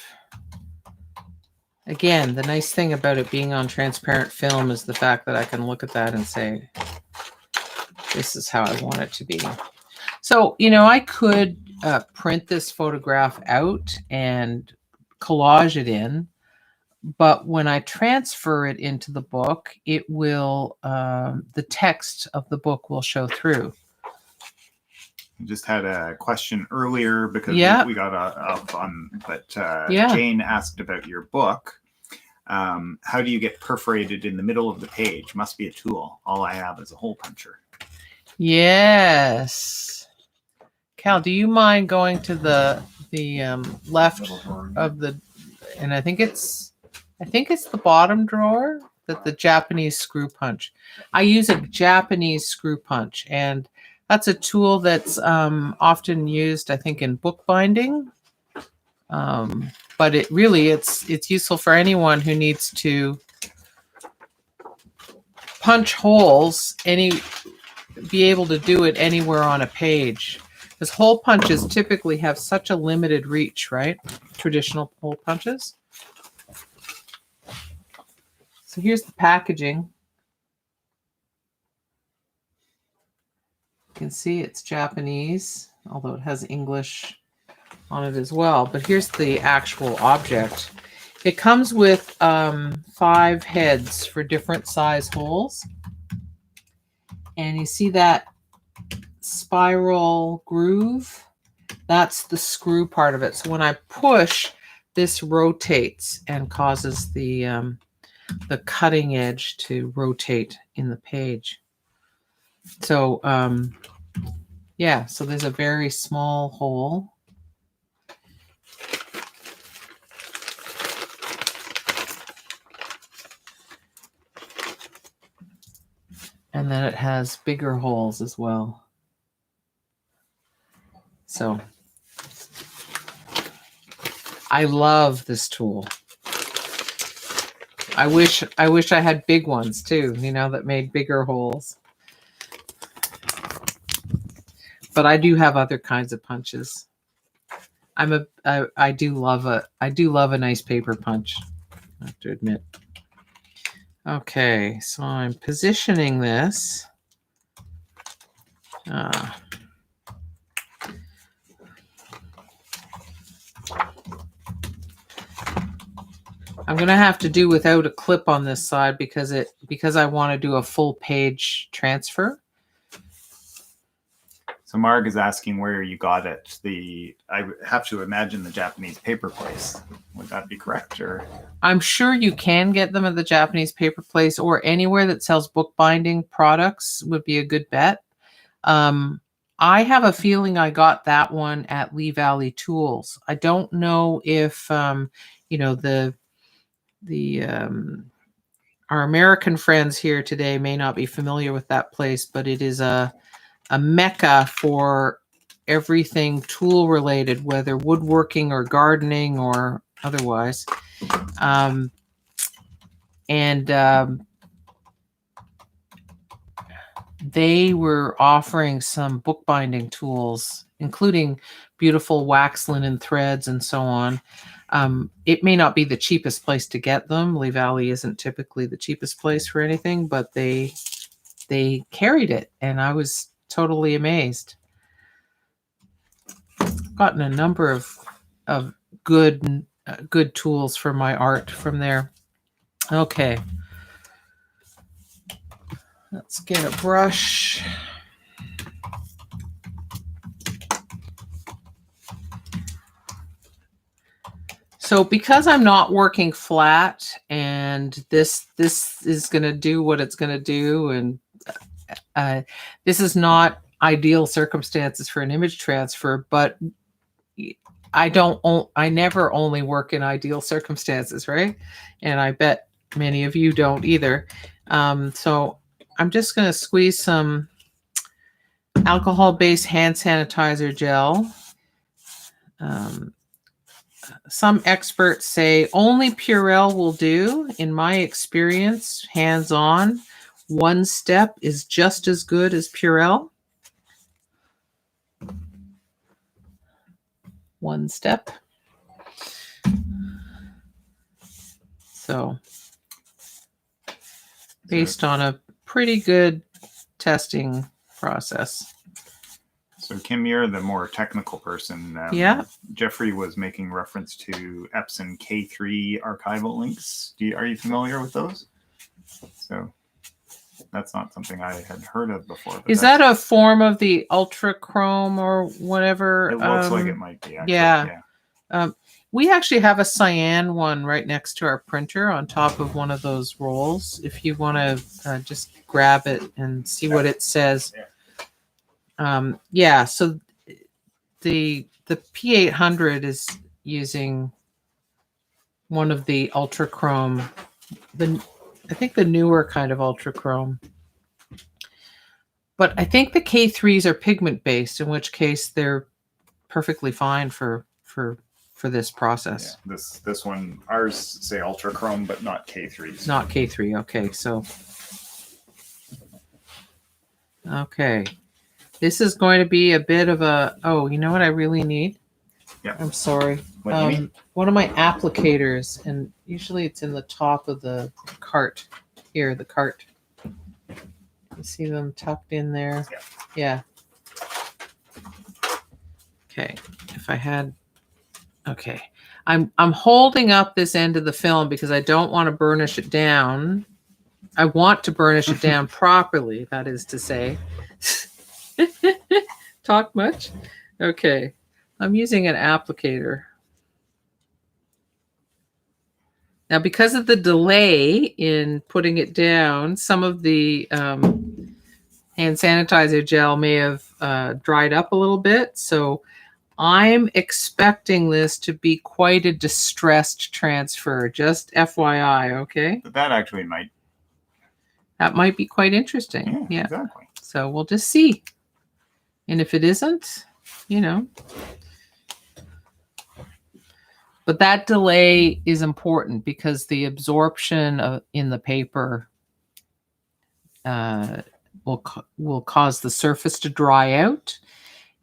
B: again, the nice thing about it being on transparent film is the fact that I can look at that and say, this is how I want it to be. So, I could print this photograph out and collage it in, but when I transfer it into the book, it will, the text of the book will show through.
A: I just had a question earlier because we got up on, but Jane asked about your book. How do you get perforated in the middle of the page? Must be a tool. All I have is a hole puncher.
B: Yes. Cal, do you mind going to the left
A: Little drawer.
B: of the, and I think it's the bottom drawer, that the Japanese screw punch. I use a Japanese screw punch, and that's a tool that's often used, I think, in bookbinding. But it really it's useful for anyone who needs to punch holes, be able to do it anywhere on a page. Because hole punches typically have such a limited reach, right? Traditional hole punches. So here's the packaging. You can see it's Japanese, although it has English on it as well. But here's the actual object. It comes with 5 heads for different size holes. And you see that spiral groove? That's the screw part of it. So when I push, this rotates and causes the cutting edge to rotate in the page. So yeah, so there's a very small hole. And then it has bigger holes as well. So I love this tool. I wish I had big ones too, you know, that made bigger holes. But I do have other kinds of punches. I do love a nice paper punch, I have to admit. Okay, so I'm positioning this. I'm gonna have to do without a clip on this side because I want to do a full page transfer.
A: So Marg is asking where you got it. I have to imagine the Japanese paper place. Would that be correct? Or
B: I'm sure you can get them at the Japanese paper place, or anywhere that sells bookbinding products would be a good bet. I have a feeling I got that one at Lee Valley Tools. I don't know if you know, our American friends here today may not be familiar with that place, but it is a mecca for everything tool related, whether woodworking or gardening or otherwise. They were offering some bookbinding tools, including beautiful wax linen threads and so on. It may not be the cheapest place to get them. Lee Valley isn't typically the cheapest place for anything, but they carried it, and I was totally amazed. I've gotten a number of good tools for my art from there. Okay, let's get a brush. So because I'm not working flat, and this is going to do what it's going to do, and this is not ideal circumstances for an image transfer, but I never only work in ideal circumstances, right? And I bet many of you don't either. So I'm just going to squeeze some alcohol-based hand sanitizer gel. Some experts say only Purell will do. In my experience, hands-on, 1 step is just as good as Purell. 1 step. So, based on a pretty good testing process.
A: So Kim, you're the more technical person.
B: Yeah.
A: Jeffrey was making reference to Epson K3 archival links. Are you familiar with those? So that's not something I had heard of before.
B: Is that a form of the ultra chrome or whatever?
A: It looks like it might be. Actually.
B: Yeah. We actually have a cyan one right next to our printer on top of one of those rolls. If you want to just grab it and see what it says.
A: Yeah.
B: Yeah, so the P800 is using one of the ultra chrome, I think the newer kind of ultra chrome. But I think the K3s are pigment based, in which case they're perfectly fine for this process.
A: Yeah, this one, ours say ultra chrome, but not K3s.
B: Not K3. Okay, so okay. This is going to be a bit of a, oh, you know what I really need?
A: Yeah.
B: I'm sorry.
A: What do you need?
B: One of my applicators, and usually it's in the top of the cart. Here, the cart. You see them tucked in there?
A: Yeah.
B: Okay. If I had, okay. I'm holding up this end of the film because I don't want to burnish it down. I want to burnish it down properly, that is to say. Talk much? Okay. I'm using an applicator. Now, because of the delay in putting it down, some of the hand sanitizer gel may have dried up a little bit. So I'm expecting this to be quite a distressed transfer. Just FYI, okay?
A: But that actually might.
B: That might be quite interesting. Yeah.
A: Exactly.
B: So we'll just see. And if it isn't, you know. But that delay is important because the absorption in the paper will cause the surface to dry out,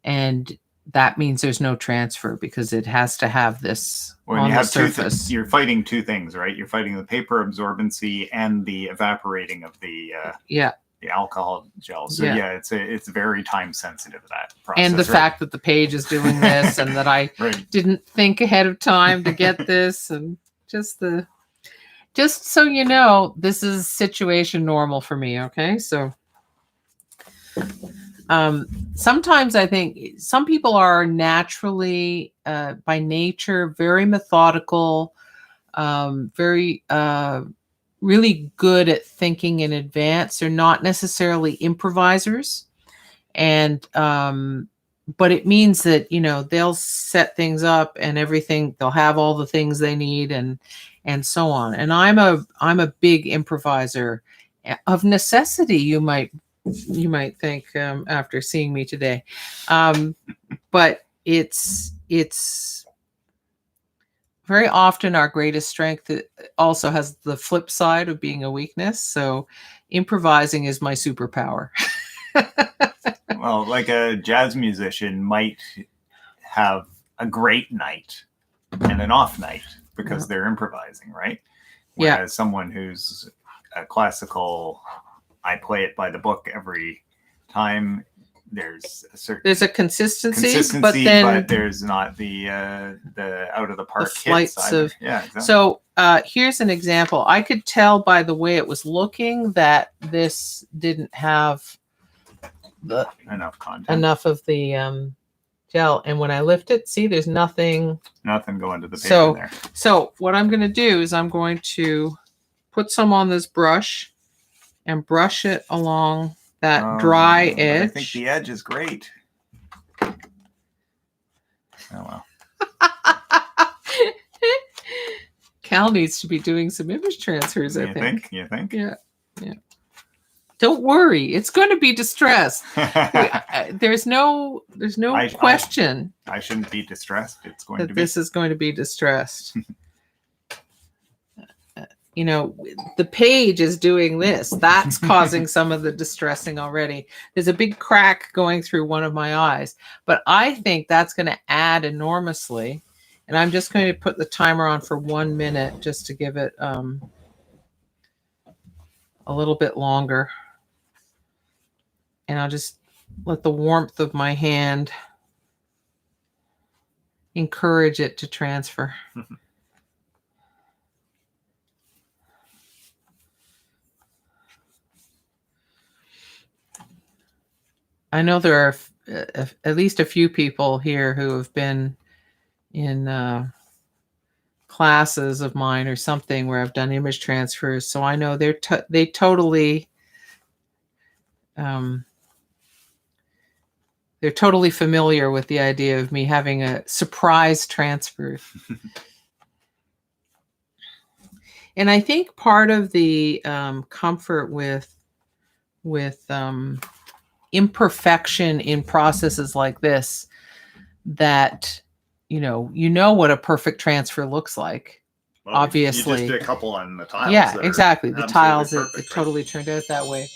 B: and that means there's no transfer because it has to have this on the surface.
A: You're fighting two things, right? You're fighting the paper absorbency and the evaporating of the alcohol gel. So it's very time sensitive, that process.
B: And the fact that the page is doing this and that I didn't think ahead of time to get this, and just so you know, this is situation normal for me. Okay. So sometimes I think some people are naturally by nature very methodical, very really good at thinking in advance. They're not necessarily improvisers, and but it means that, you know, they'll set things up and everything. They'll have all the things they need and so on. And I'm a big improviser of necessity. You might think after seeing me today, but it's very often our greatest strength. It also has the flip side of being a weakness. So improvising is my superpower.
A: Well, like a jazz musician might have a great night and an off night because they're improvising, right? Whereas someone who's a classical, I play it by the book every time, there's a consistency, but there's not the out of the park
B: flights of
A: exactly.
B: So here's an example. I could tell by the way it was looking that this didn't have enough of the gel, and when I lift it, see, there's nothing
A: going to the paper there.
B: So what I'm going to do is I'm going to put some on this brush and brush it along that dry edge.
A: I think the edge is great. Oh well.
B: Cal needs to be doing some image transfers, I think.
A: You think?
B: Yeah. Don't worry, it's going to be distressed. There's no question.
A: I shouldn't be distressed. It's going to be.
B: This is going to be distressed. You know, the page is doing this. That's causing some of the distressing already. There's a big crack going through one of my eyes, but I think that's going to add enormously. And I'm just going to put the timer on for 1 minute just to give it a little bit longer. And I'll just let the warmth of my hand encourage it to transfer. I know there are at least a few people here who have been in classes of mine or something where I've done image transfers. So I know they totally they're totally familiar with the idea of me having a surprise transfer. And I think part of the comfort with imperfection in processes like this, that you know what a perfect transfer looks like.
A: Well,
B: Obviously,
A: you just did a couple on the tiles.
B: yeah,
A: that are
B: exactly. The
A: absolutely
B: tiles,
A: perfect,
B: it
A: right?
B: totally turned out that way.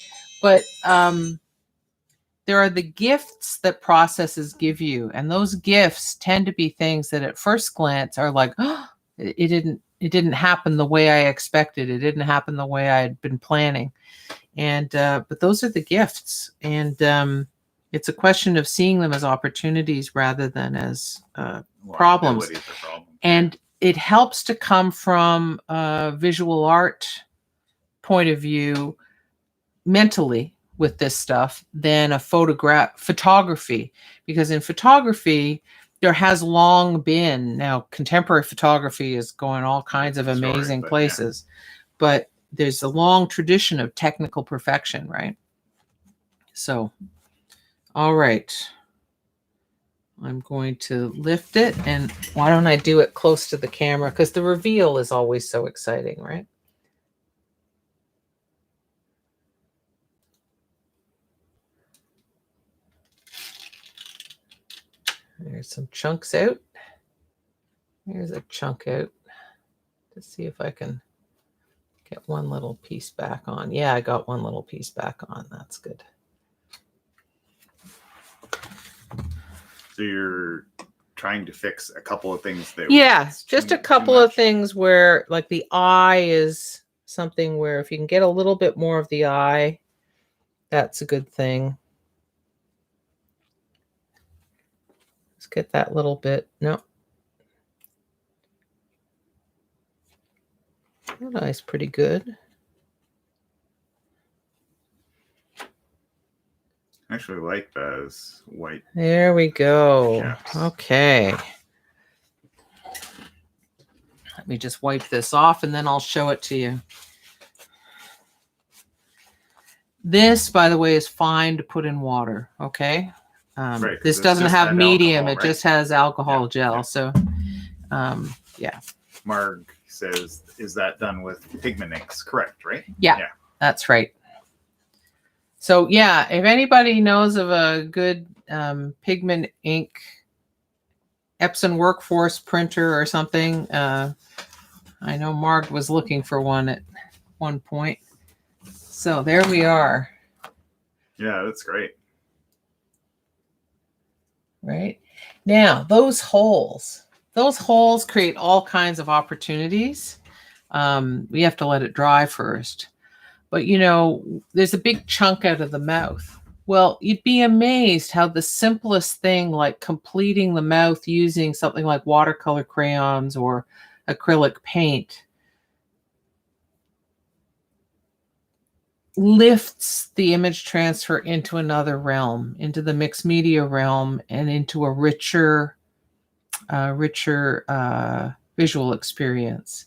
B: But there are the gifts that processes give you, and those gifts tend to be things that at first glance are like, oh, it didn't happen the way I expected. It didn't happen the way I had been planning. And but those are the gifts, and it's a question of seeing them as opportunities rather than as problems. And it helps to come from a visual art point of view mentally with this stuff than a photography, because in photography there has long been, now contemporary photography is going all kinds of amazing places, but there's a long tradition of technical perfection, right? So, all right. I'm going to lift it, and why don't I do it close to the camera? Because the reveal is always so exciting, right? There's some chunks out. Here's a chunk out. Let's see if I can get one little piece back on. Yeah, I got one little piece back on. That's good.
A: So you're trying to fix a couple of things that,
B: yeah, just a couple of things where, like, the eye is something where if you can get a little bit more of the eye, that's a good thing. Let's get that little bit. No. That eye's pretty good.
A: I actually like those white.
B: There we go.
A: Caps.
B: Okay. Let me just wipe this off and then I'll show it to you. This, by the way, is fine to put in water. Okay.
A: Right,
B: this doesn't have medium.
A: alcohol,
B: it just has alcohol gel.
A: Yeah.
B: So, yeah.
A: Marg says, is that done with pigment inks? Correct, right?
B: Yeah, that's right. So, yeah, if anybody knows of a good pigment ink Epson Workforce printer or something, I know Marg was looking for one at one point. So there we are.
A: Yeah, that's great.
B: Right now, those holes create all kinds of opportunities. We have to let it dry first. But, you know, there's a big chunk out of the mouth. Well, you'd be amazed how the simplest thing, like completing the mouth using something like watercolor crayons or acrylic paint, lifts the image transfer into another realm, into the mixed media realm, and into a richer visual experience.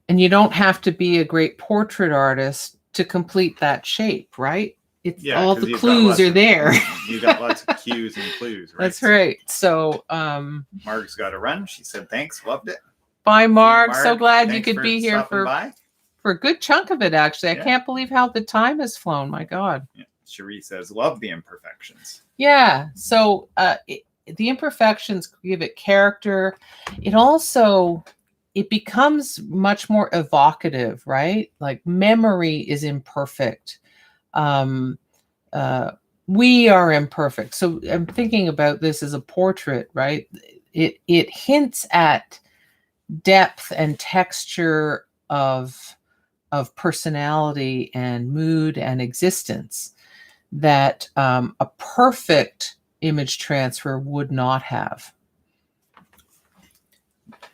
B: And you don't have to be a great portrait artist to complete that shape, right? It's all the clues are there.
A: You got lots of cues and clues, right?
B: That's right. So
A: Marg's got to run. She said thanks, loved it.
B: Bye, Marg.
A: Marg.
B: So glad
A: Thanks
B: you could be here for a good chunk of it, actually.
A: Yeah.
B: I can't believe how the time has flown. My God.
A: Yeah. Cherie says, love the imperfections.
B: Yeah. So the imperfections give it character. It also, it becomes much more evocative, right? Like memory is imperfect. We are imperfect. So I'm thinking about this as a portrait, right? It hints at depth and texture of personality and mood and existence that a perfect image transfer would not have.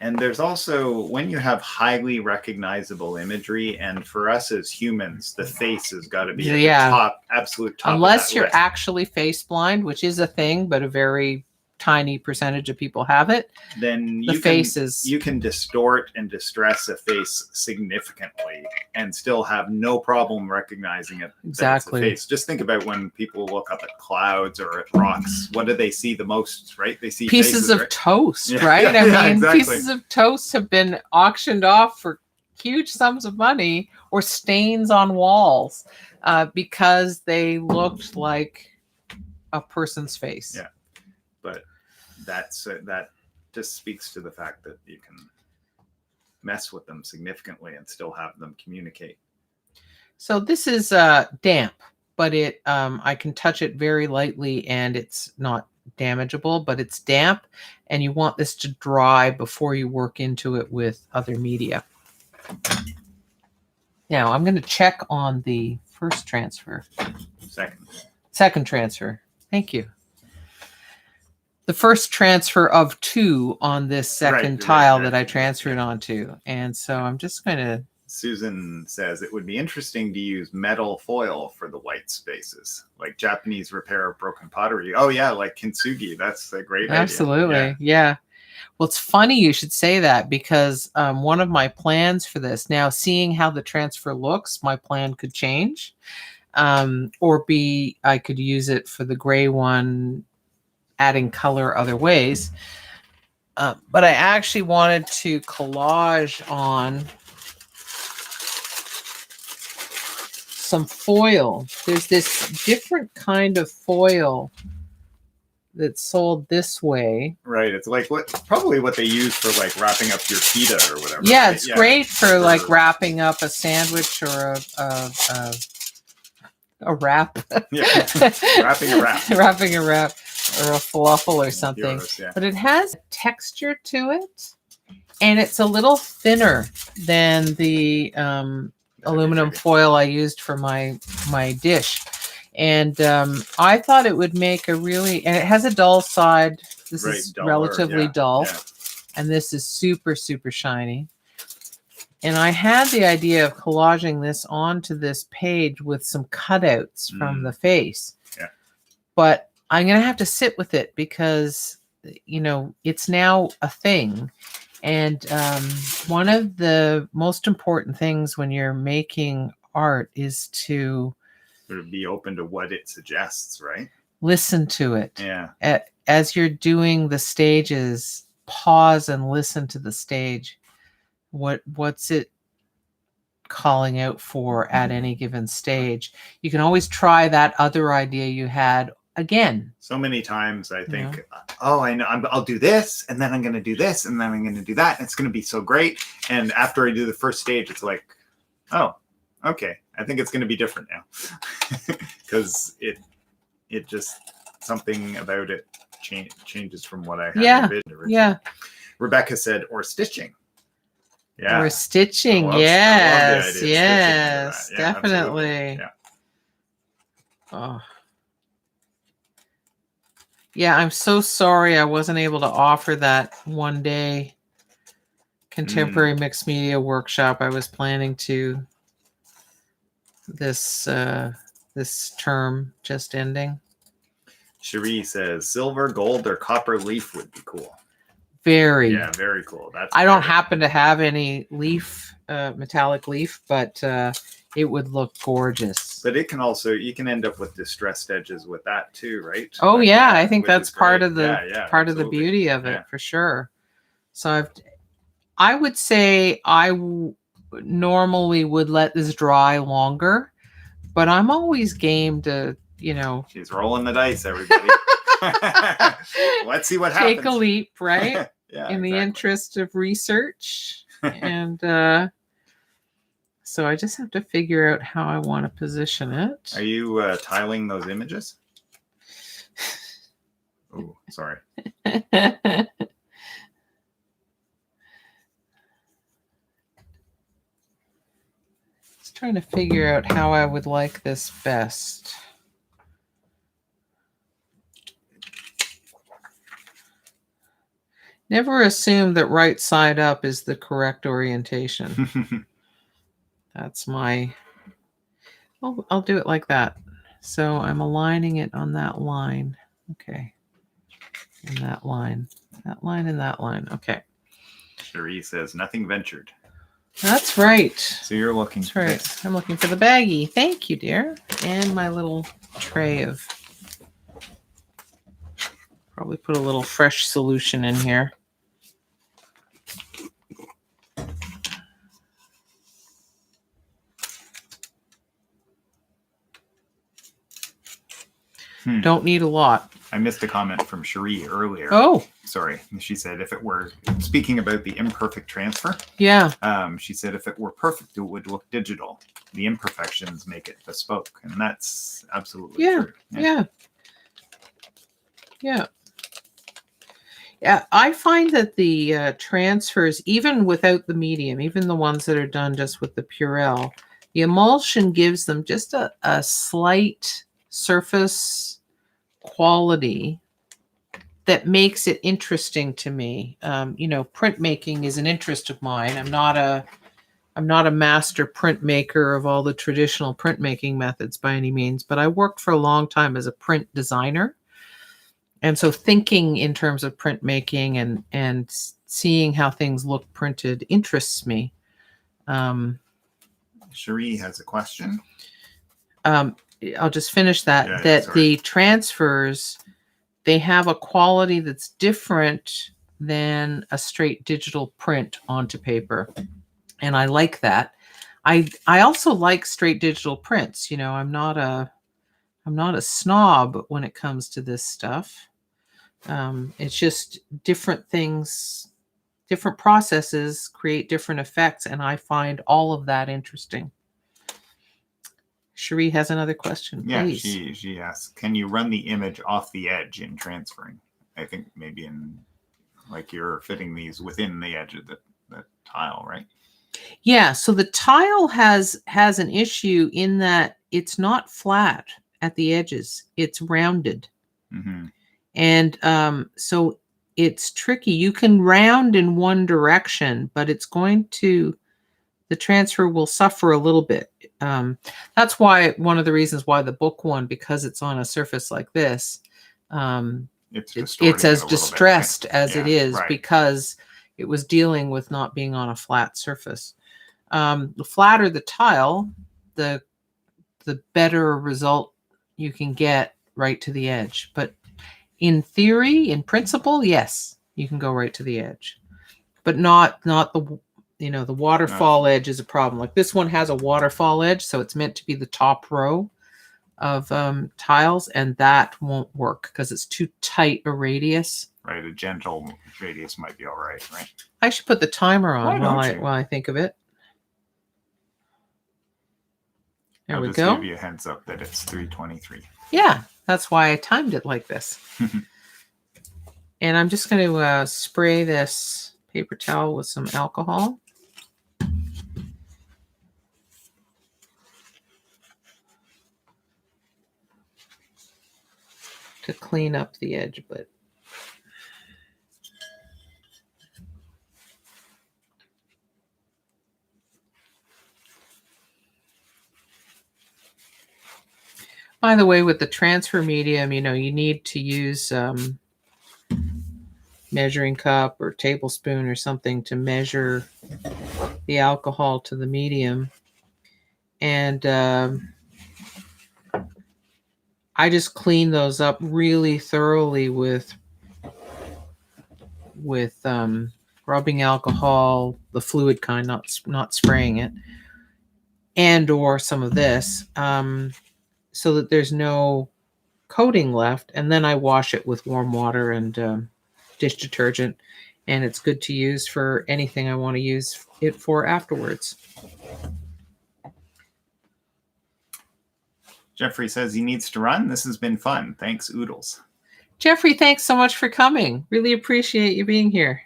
A: And there's also, when you have highly recognizable imagery, and for us as humans, the face has got to be at the top, absolute top.
B: Unless you're
A: list.
B: actually face blind, which is a thing, but a very tiny percentage of people have it.
A: Then
B: you can distort
A: and distress a face significantly and still have no problem recognizing it.
B: Exactly.
A: That it's a face. Just think about when people look up at clouds or at rocks. What do they see the most, right? They see
B: pieces
A: faces,
B: of
A: right?
B: toast,
A: Yeah,
B: right?
A: yeah,
B: I
A: yeah,
B: mean,
A: exactly.
B: pieces of toast have been auctioned off for huge sums of money, or stains on walls, because they looked like a person's face.
A: Yeah. But that just speaks to the fact that you can mess with them significantly and still have them communicate.
B: So this is damp, but it I can touch it very lightly and it's not damageable, but it's damp, and you want this to dry before you work into it with other media. Now I'm going to check on the first transfer. Second transfer. Thank you. The first transfer of 2 on this second tile that I transferred onto. And so I'm just going to...
A: Susan says it would be interesting to use metal foil for the white spaces, like Japanese repair of broken pottery. Oh yeah, like kintsugi. That's a great idea.
B: Absolutely. Yeah. Well, it's funny you should say that, because one of my plans for this, now seeing how the transfer looks, my plan could change. Or I could use it for the gray one, adding color other ways. But I actually wanted to collage on some foil. There's this different kind of foil that's sold this way.
A: Right. It's like probably what they use for like wrapping up your pita or whatever.
B: Yeah,
A: right?
B: it's great for like wrapping up a sandwich or a wrap.
A: Yeah, wrapping a wrap.
B: Wrapping a wrap or a falafel or something.
A: Euros, yeah.
B: But it has texture to it, and it's a little thinner than the aluminum foil I used for my dish. And I thought it would make a really, and it has a dull side. This is relatively dull. Yeah. And this is super, super shiny. And I had the idea of collaging this onto this page with some cutouts from the face.
A: Yeah.
B: But I'm going to have to sit with it because, you know, it's now a thing. And one of the most important things when you're making art is to
A: be open to what it suggests, right?
B: Listen to it.
A: Yeah.
B: As you're doing the stages, pause and listen to the stage. What's it calling out for at any given stage? You can always try that other idea you had again.
A: So many times I think, oh, I know, I'll do this, and then I'm going to do this, and then I'm going to do that. And it's going to be so great. And after I do the first stage, it's like, oh, okay, I think it's going to be different now. Because it just, something about it changes from what I had envisioned originally. Yeah. Rebecca said, or stitching. Yeah.
B: Or stitching. Yes. Yes. Yeah, definitely.
A: Yeah.
B: Oh. Yeah, I'm so sorry I wasn't able to offer that one day contemporary mixed media workshop I was planning to this term just ending.
A: Cherie says silver, gold, or copper leaf would be cool.
B: Very
A: cool.
B: I don't happen to have any leaf, metallic leaf, but it would look gorgeous.
A: But it can also, you can end up with distressed edges with that too, right?
B: Oh yeah, I think that's part of the of the beauty of it for sure. So I would say normally would let this dry longer, but I'm always game to, you know.
A: She's rolling the dice, everybody. Let's see what happens.
B: Take a leap, right? In the interest of research. And so I just have to figure out how I want to position it.
A: Are you tiling those images? Oh, sorry.
B: Just trying to figure out how I would like this best. Never assume that right side up is the correct orientation. That's my... I'll do it like that. So I'm aligning it on that line. Okay. And that line. That line and that line. Okay.
A: Cherie says, nothing ventured.
B: That's right.
A: So you're looking
B: That's
A: for
B: right.
A: this.
B: I'm looking for the baggie. Thank you, dear. And my little tray of, probably put a little fresh solution in here. Don't need a lot.
A: I missed a comment from Cherie earlier.
B: Oh,
A: Sorry. She said if it were, speaking about the imperfect transfer,
B: yeah.
A: she said if it were perfect, it would look digital. The imperfections make it bespoke. And that's absolutely true.
B: Yeah. Yeah, I find that the transfers, even without the medium, even the ones that are done just with the Purell, the emulsion gives them just a slight surface quality that makes it interesting to me. Printmaking is an interest of mine. I'm not a master printmaker of all the traditional printmaking methods by any means, but I worked for a long time as a print designer. And so thinking in terms of printmaking and seeing how things look printed interests me.
A: Cherie has a question.
B: I'll just finish that. The transfers, they have a quality that's different than a straight digital print onto paper. And I like that. I also like straight digital prints. I'm not a snob when it comes to this stuff. It's just different things, different processes create different effects, and I find all of that interesting. Cherie has another question. Please.
A: She asks, can you run the image off the edge in transferring? I think maybe like you're fitting these within the edge of the tile, right?
B: Yeah, so the tile has an issue in that it's not flat at the edges. It's rounded.
A: Mm-hmm.
B: And so it's tricky. You can round in one direction, but the transfer will suffer a little bit. That's why one of the reasons why the book won, because it's on a surface like this. It's as distressed as it is because it was dealing with not being on a flat surface. The flatter the tile, the better result you can get right to the edge. But in theory, in principle, yes, you can go right to the edge, but not the waterfall edge is a problem. Like this one has a waterfall edge, so it's meant to be the top row of tiles, and that won't work because it's too tight a radius.
A: Right, a gentle radius might be all right.
B: I should put the timer on while I think of it. There we go.
A: I'll just give you a heads up that it's 3:23.
B: Yeah, that's why I timed it like this. And I'm just going to spray this paper towel with some alcohol. To clean up the edge, but by the way, with the transfer medium, you need to use measuring cup or tablespoon or something to measure the alcohol to the medium. And I just clean those up really thoroughly with rubbing alcohol, the fluid kind, not spraying it, and or some of this, so that there's no coating left. And then I wash it with warm water and dish detergent, and it's good to use for anything I want to use it for afterwards.
A: Jeffrey says he needs to run. This has been fun. Thanks, Oodles.
B: Jeffrey, thanks so much for coming. Really appreciate you being here.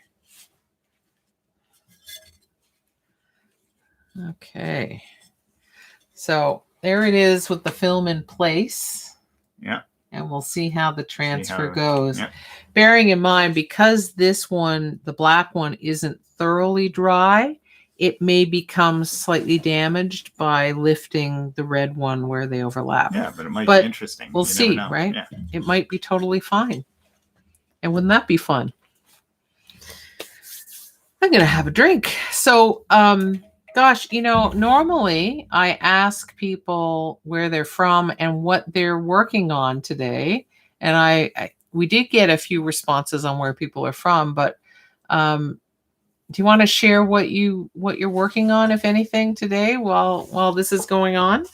B: Okay. So there it is with the film in place.
A: Yeah.
B: And we'll see how the transfer goes.
A: Yeah.
B: Bearing in mind, because this one, the black one, isn't thoroughly dry, it may become slightly damaged by lifting the red one where they overlap.
A: Yeah, but it might be interesting.
B: We'll see, right?
A: Yeah.
B: It might be totally fine. And wouldn't that be fun? I'm going to have a drink. So Gosh, normally I ask people where they're from and what they're working on today, and we did get a few responses on where people are from, but um, do you want to share what you're working on, if anything, today while this is going on?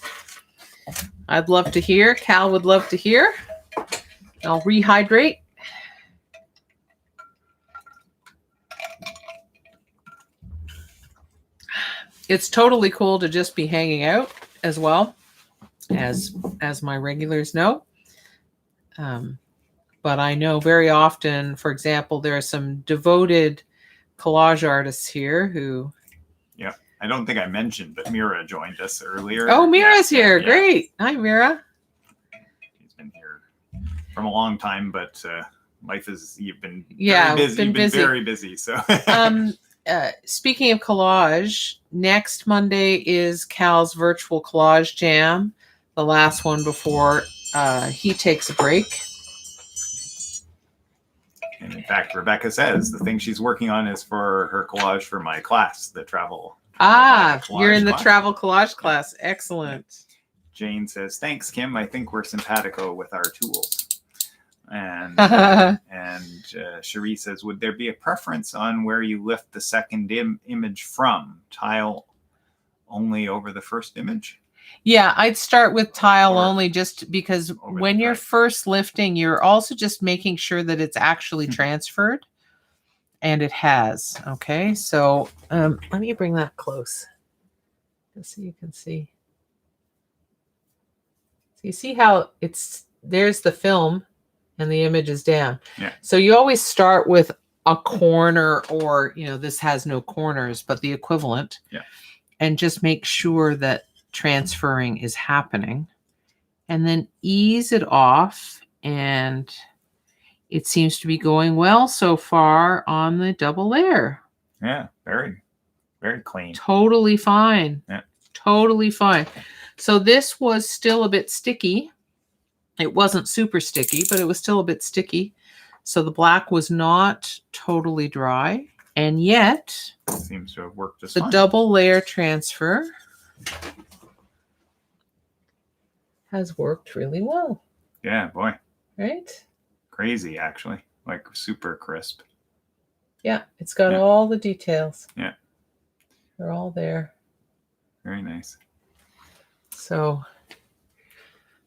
B: I'd love to hear. Cal would love to hear. I'll rehydrate. It's totally cool to just be hanging out as well, as my regulars know. But I know very often, for example, there are some devoted collage artists here who.
A: Yeah, I don't think I mentioned, but Mira joined us earlier.
B: Oh, Mira's here.
A: Yeah.
B: Great. Hi, Mira.
A: She's been here from a long time, but life is, you've been
B: Yeah,
A: very busy.
B: been
A: You've been
B: busy.
A: very busy. So
B: Speaking of collage, next Monday is Cal's virtual collage jam, the last one before he takes a break.
A: And in fact, Rebecca says the thing she's working on is for her collage for my class, the travel.
B: You're in the
A: class.
B: travel collage class. Excellent.
A: Jane says, "Thanks, Kim. I think we're simpatico with our tools." And Cherie says, "Would there be a preference on where you lift the second image from? Tile only over the first image?"
B: Yeah, I'd start with tile
A: Or
B: only, just because
A: over
B: when
A: the
B: you're
A: drive.
B: first lifting, you're also just making sure that it's actually transferred, and it has. Okay, so let me bring that close so you can see. So you see how there's the film and the image is down.
A: Yeah.
B: So you always start with a corner, or this has no corners, but the equivalent.
A: Yeah.
B: And just make sure that transferring is happening, and then ease it off. And it seems to be going well so far on the double layer.
A: Yeah, very, very clean.
B: Totally fine.
A: Yeah.
B: Totally fine. So this was still a bit sticky. It wasn't super sticky, but it was still a bit sticky. So the black was not totally dry. And yet,
A: seems to have worked just
B: the
A: fine.
B: double layer transfer has worked really well.
A: Yeah, boy.
B: Right?
A: Crazy, actually. Like super crisp.
B: Yeah, it's got all the details.
A: Yeah.
B: They're all there.
A: Very nice.
B: So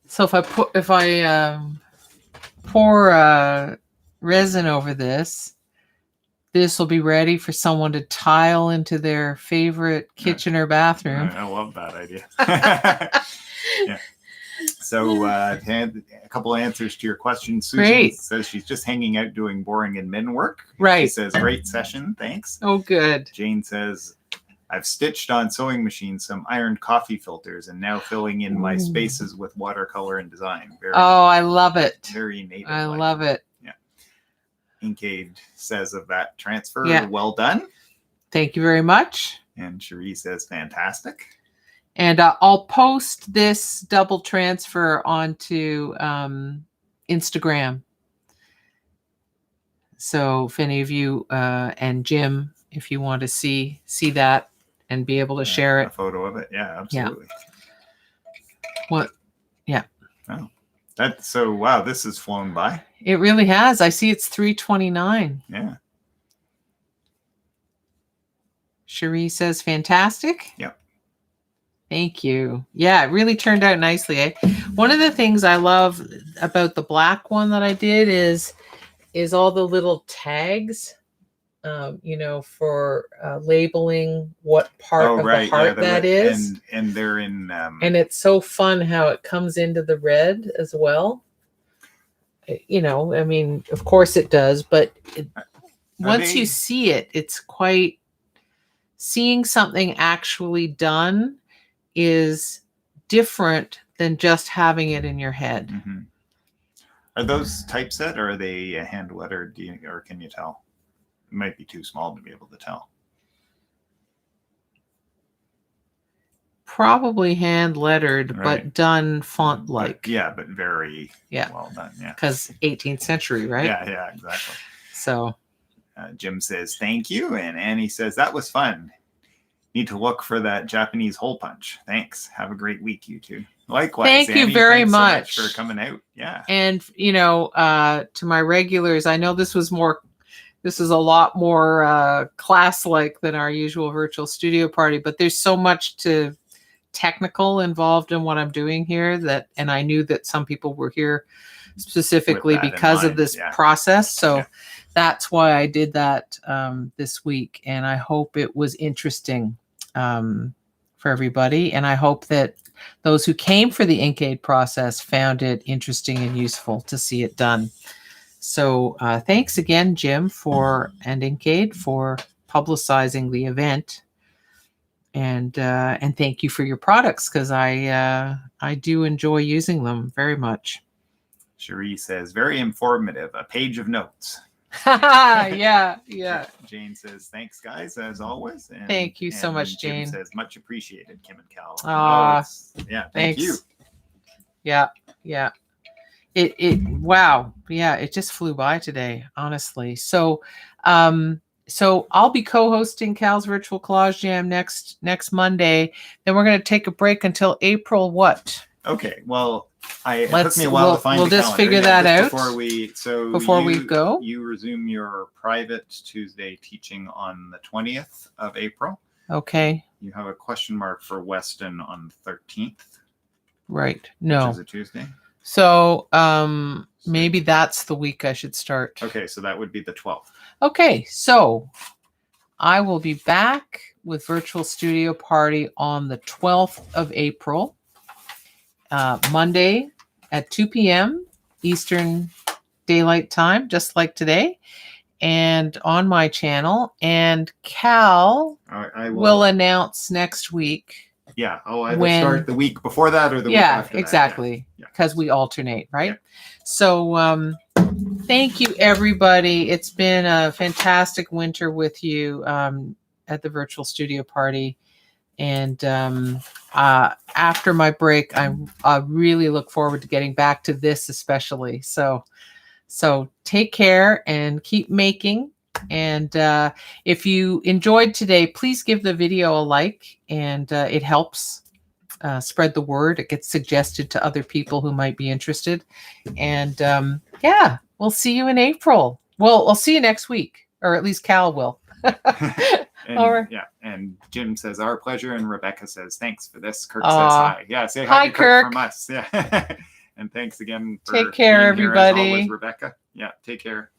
B: if I pour resin over this will be ready for someone to tile into their favorite kitchen or bathroom.
A: I love that idea. Yeah. So a couple of answers to your question. Susan says she's just hanging out doing boring admin work.
B: Right.
A: She says, "Great session, thanks."
B: Oh, good.
A: Jane says, "I've stitched on sewing machine some ironed coffee filters and now filling in my spaces with watercolor and design."
B: I love it.
A: Very native.
B: I love it.
A: Yeah. Inkade says of that transfer, well done. Thank
B: you very much.
A: And Cherie says, fantastic.
B: And I'll post this double transfer onto Instagram. So if any of you and Jim, if you want to see that and be able to share it.
A: A photo of it. Yeah, absolutely.
B: Yeah. What? Yeah.
A: Oh, that's so, wow, this has flown by.
B: It really has. I see it's 3:29.
A: Yeah.
B: Cherie says, fantastic.
A: Yep.
B: Thank you. Yeah, it really turned out nicely. One of the things I love about the black one that I did is all the little tags, for labeling what part of the heart that is.
A: And they're in...
B: and it's so fun how it comes into the red as well. I mean, of course it does, but once you see it, it's quite... Seeing something actually done is different than just having it in your head.
A: Mm-hmm. Are those typeset or are they hand lettered? Or can you tell? It might be too small to be able to tell.
B: Probably hand lettered, right. But done font like.
A: But very well done. Yeah.
B: Because 18th century, right?
A: Yeah, exactly.
B: So
A: Jim says, thank you. And Annie says, that was fun. need to look for that Japanese hole punch. Thanks. Have a great week, you two. Likewise.
B: Thank you
A: Annie,
B: very
A: thanks so
B: much
A: for coming out. Yeah.
B: And, to my regulars, I know this is a lot more class-like than our usual virtual studio party, but there's so much technical involved in what I'm doing here and I knew that some people were here specifically because of this process. So that's why I did that this week. And I hope it was interesting for everybody. And I hope that those who came for the Inkade process found it interesting and useful to see it done. So thanks again, Jim, and Inkade for publicizing the event. And thank you for your products, because I do enjoy using them very much.
A: Cherie says, very informative, a page of notes.
B: Yeah.
A: Jane says, thanks, guys, as always. And,
B: thank you so much,
A: Jim
B: Jane.
A: says, much appreciated, Kim and Cal. Thank
B: thanks.
A: you.
B: Yeah. Wow. Yeah, it just flew by today, honestly. So I'll be co-hosting Cal's Virtual Collage Jam next Monday. Then we're going to take a break until April what?
A: Okay, well, it took me a while to find the calendar.
B: We'll just figure that out
A: before we
B: go.
A: You resume your private Tuesday teaching on the 20th of April.
B: Okay.
A: You have a question mark for Weston on the 13th.
B: Right. No.
A: Which is a Tuesday.
B: So maybe that's the week I should start.
A: Okay, so that would be the 12th.
B: Okay, so I will be back with Virtual Studio Party on the 12th of April, Monday at 2 p.m. Eastern Daylight Time, just like today, and on my channel. And Cal will announce next week.
A: Yeah, I'll either start the week before that or the week after that.
B: Yeah, exactly, because we alternate, right? Yeah. So thank you, everybody. It's been a fantastic winter with you at the Virtual Studio Party. And after my break, I really look forward to getting back to this especially. So take care and keep making. And if you enjoyed today, please give the video a like, and it helps spread the word. It gets suggested to other people who might be interested. And we'll see you in April. Well, I'll see you next week, or at least Cal will.
A: All right. Yeah, and Jim says, our pleasure, and Rebecca says, thanks for this. Kirk says hi. Yeah, say hi to Kirk from us. Yeah. And thanks again for
B: take care,
A: being
B: everybody.
A: Here as always, Rebecca. Yeah, take care.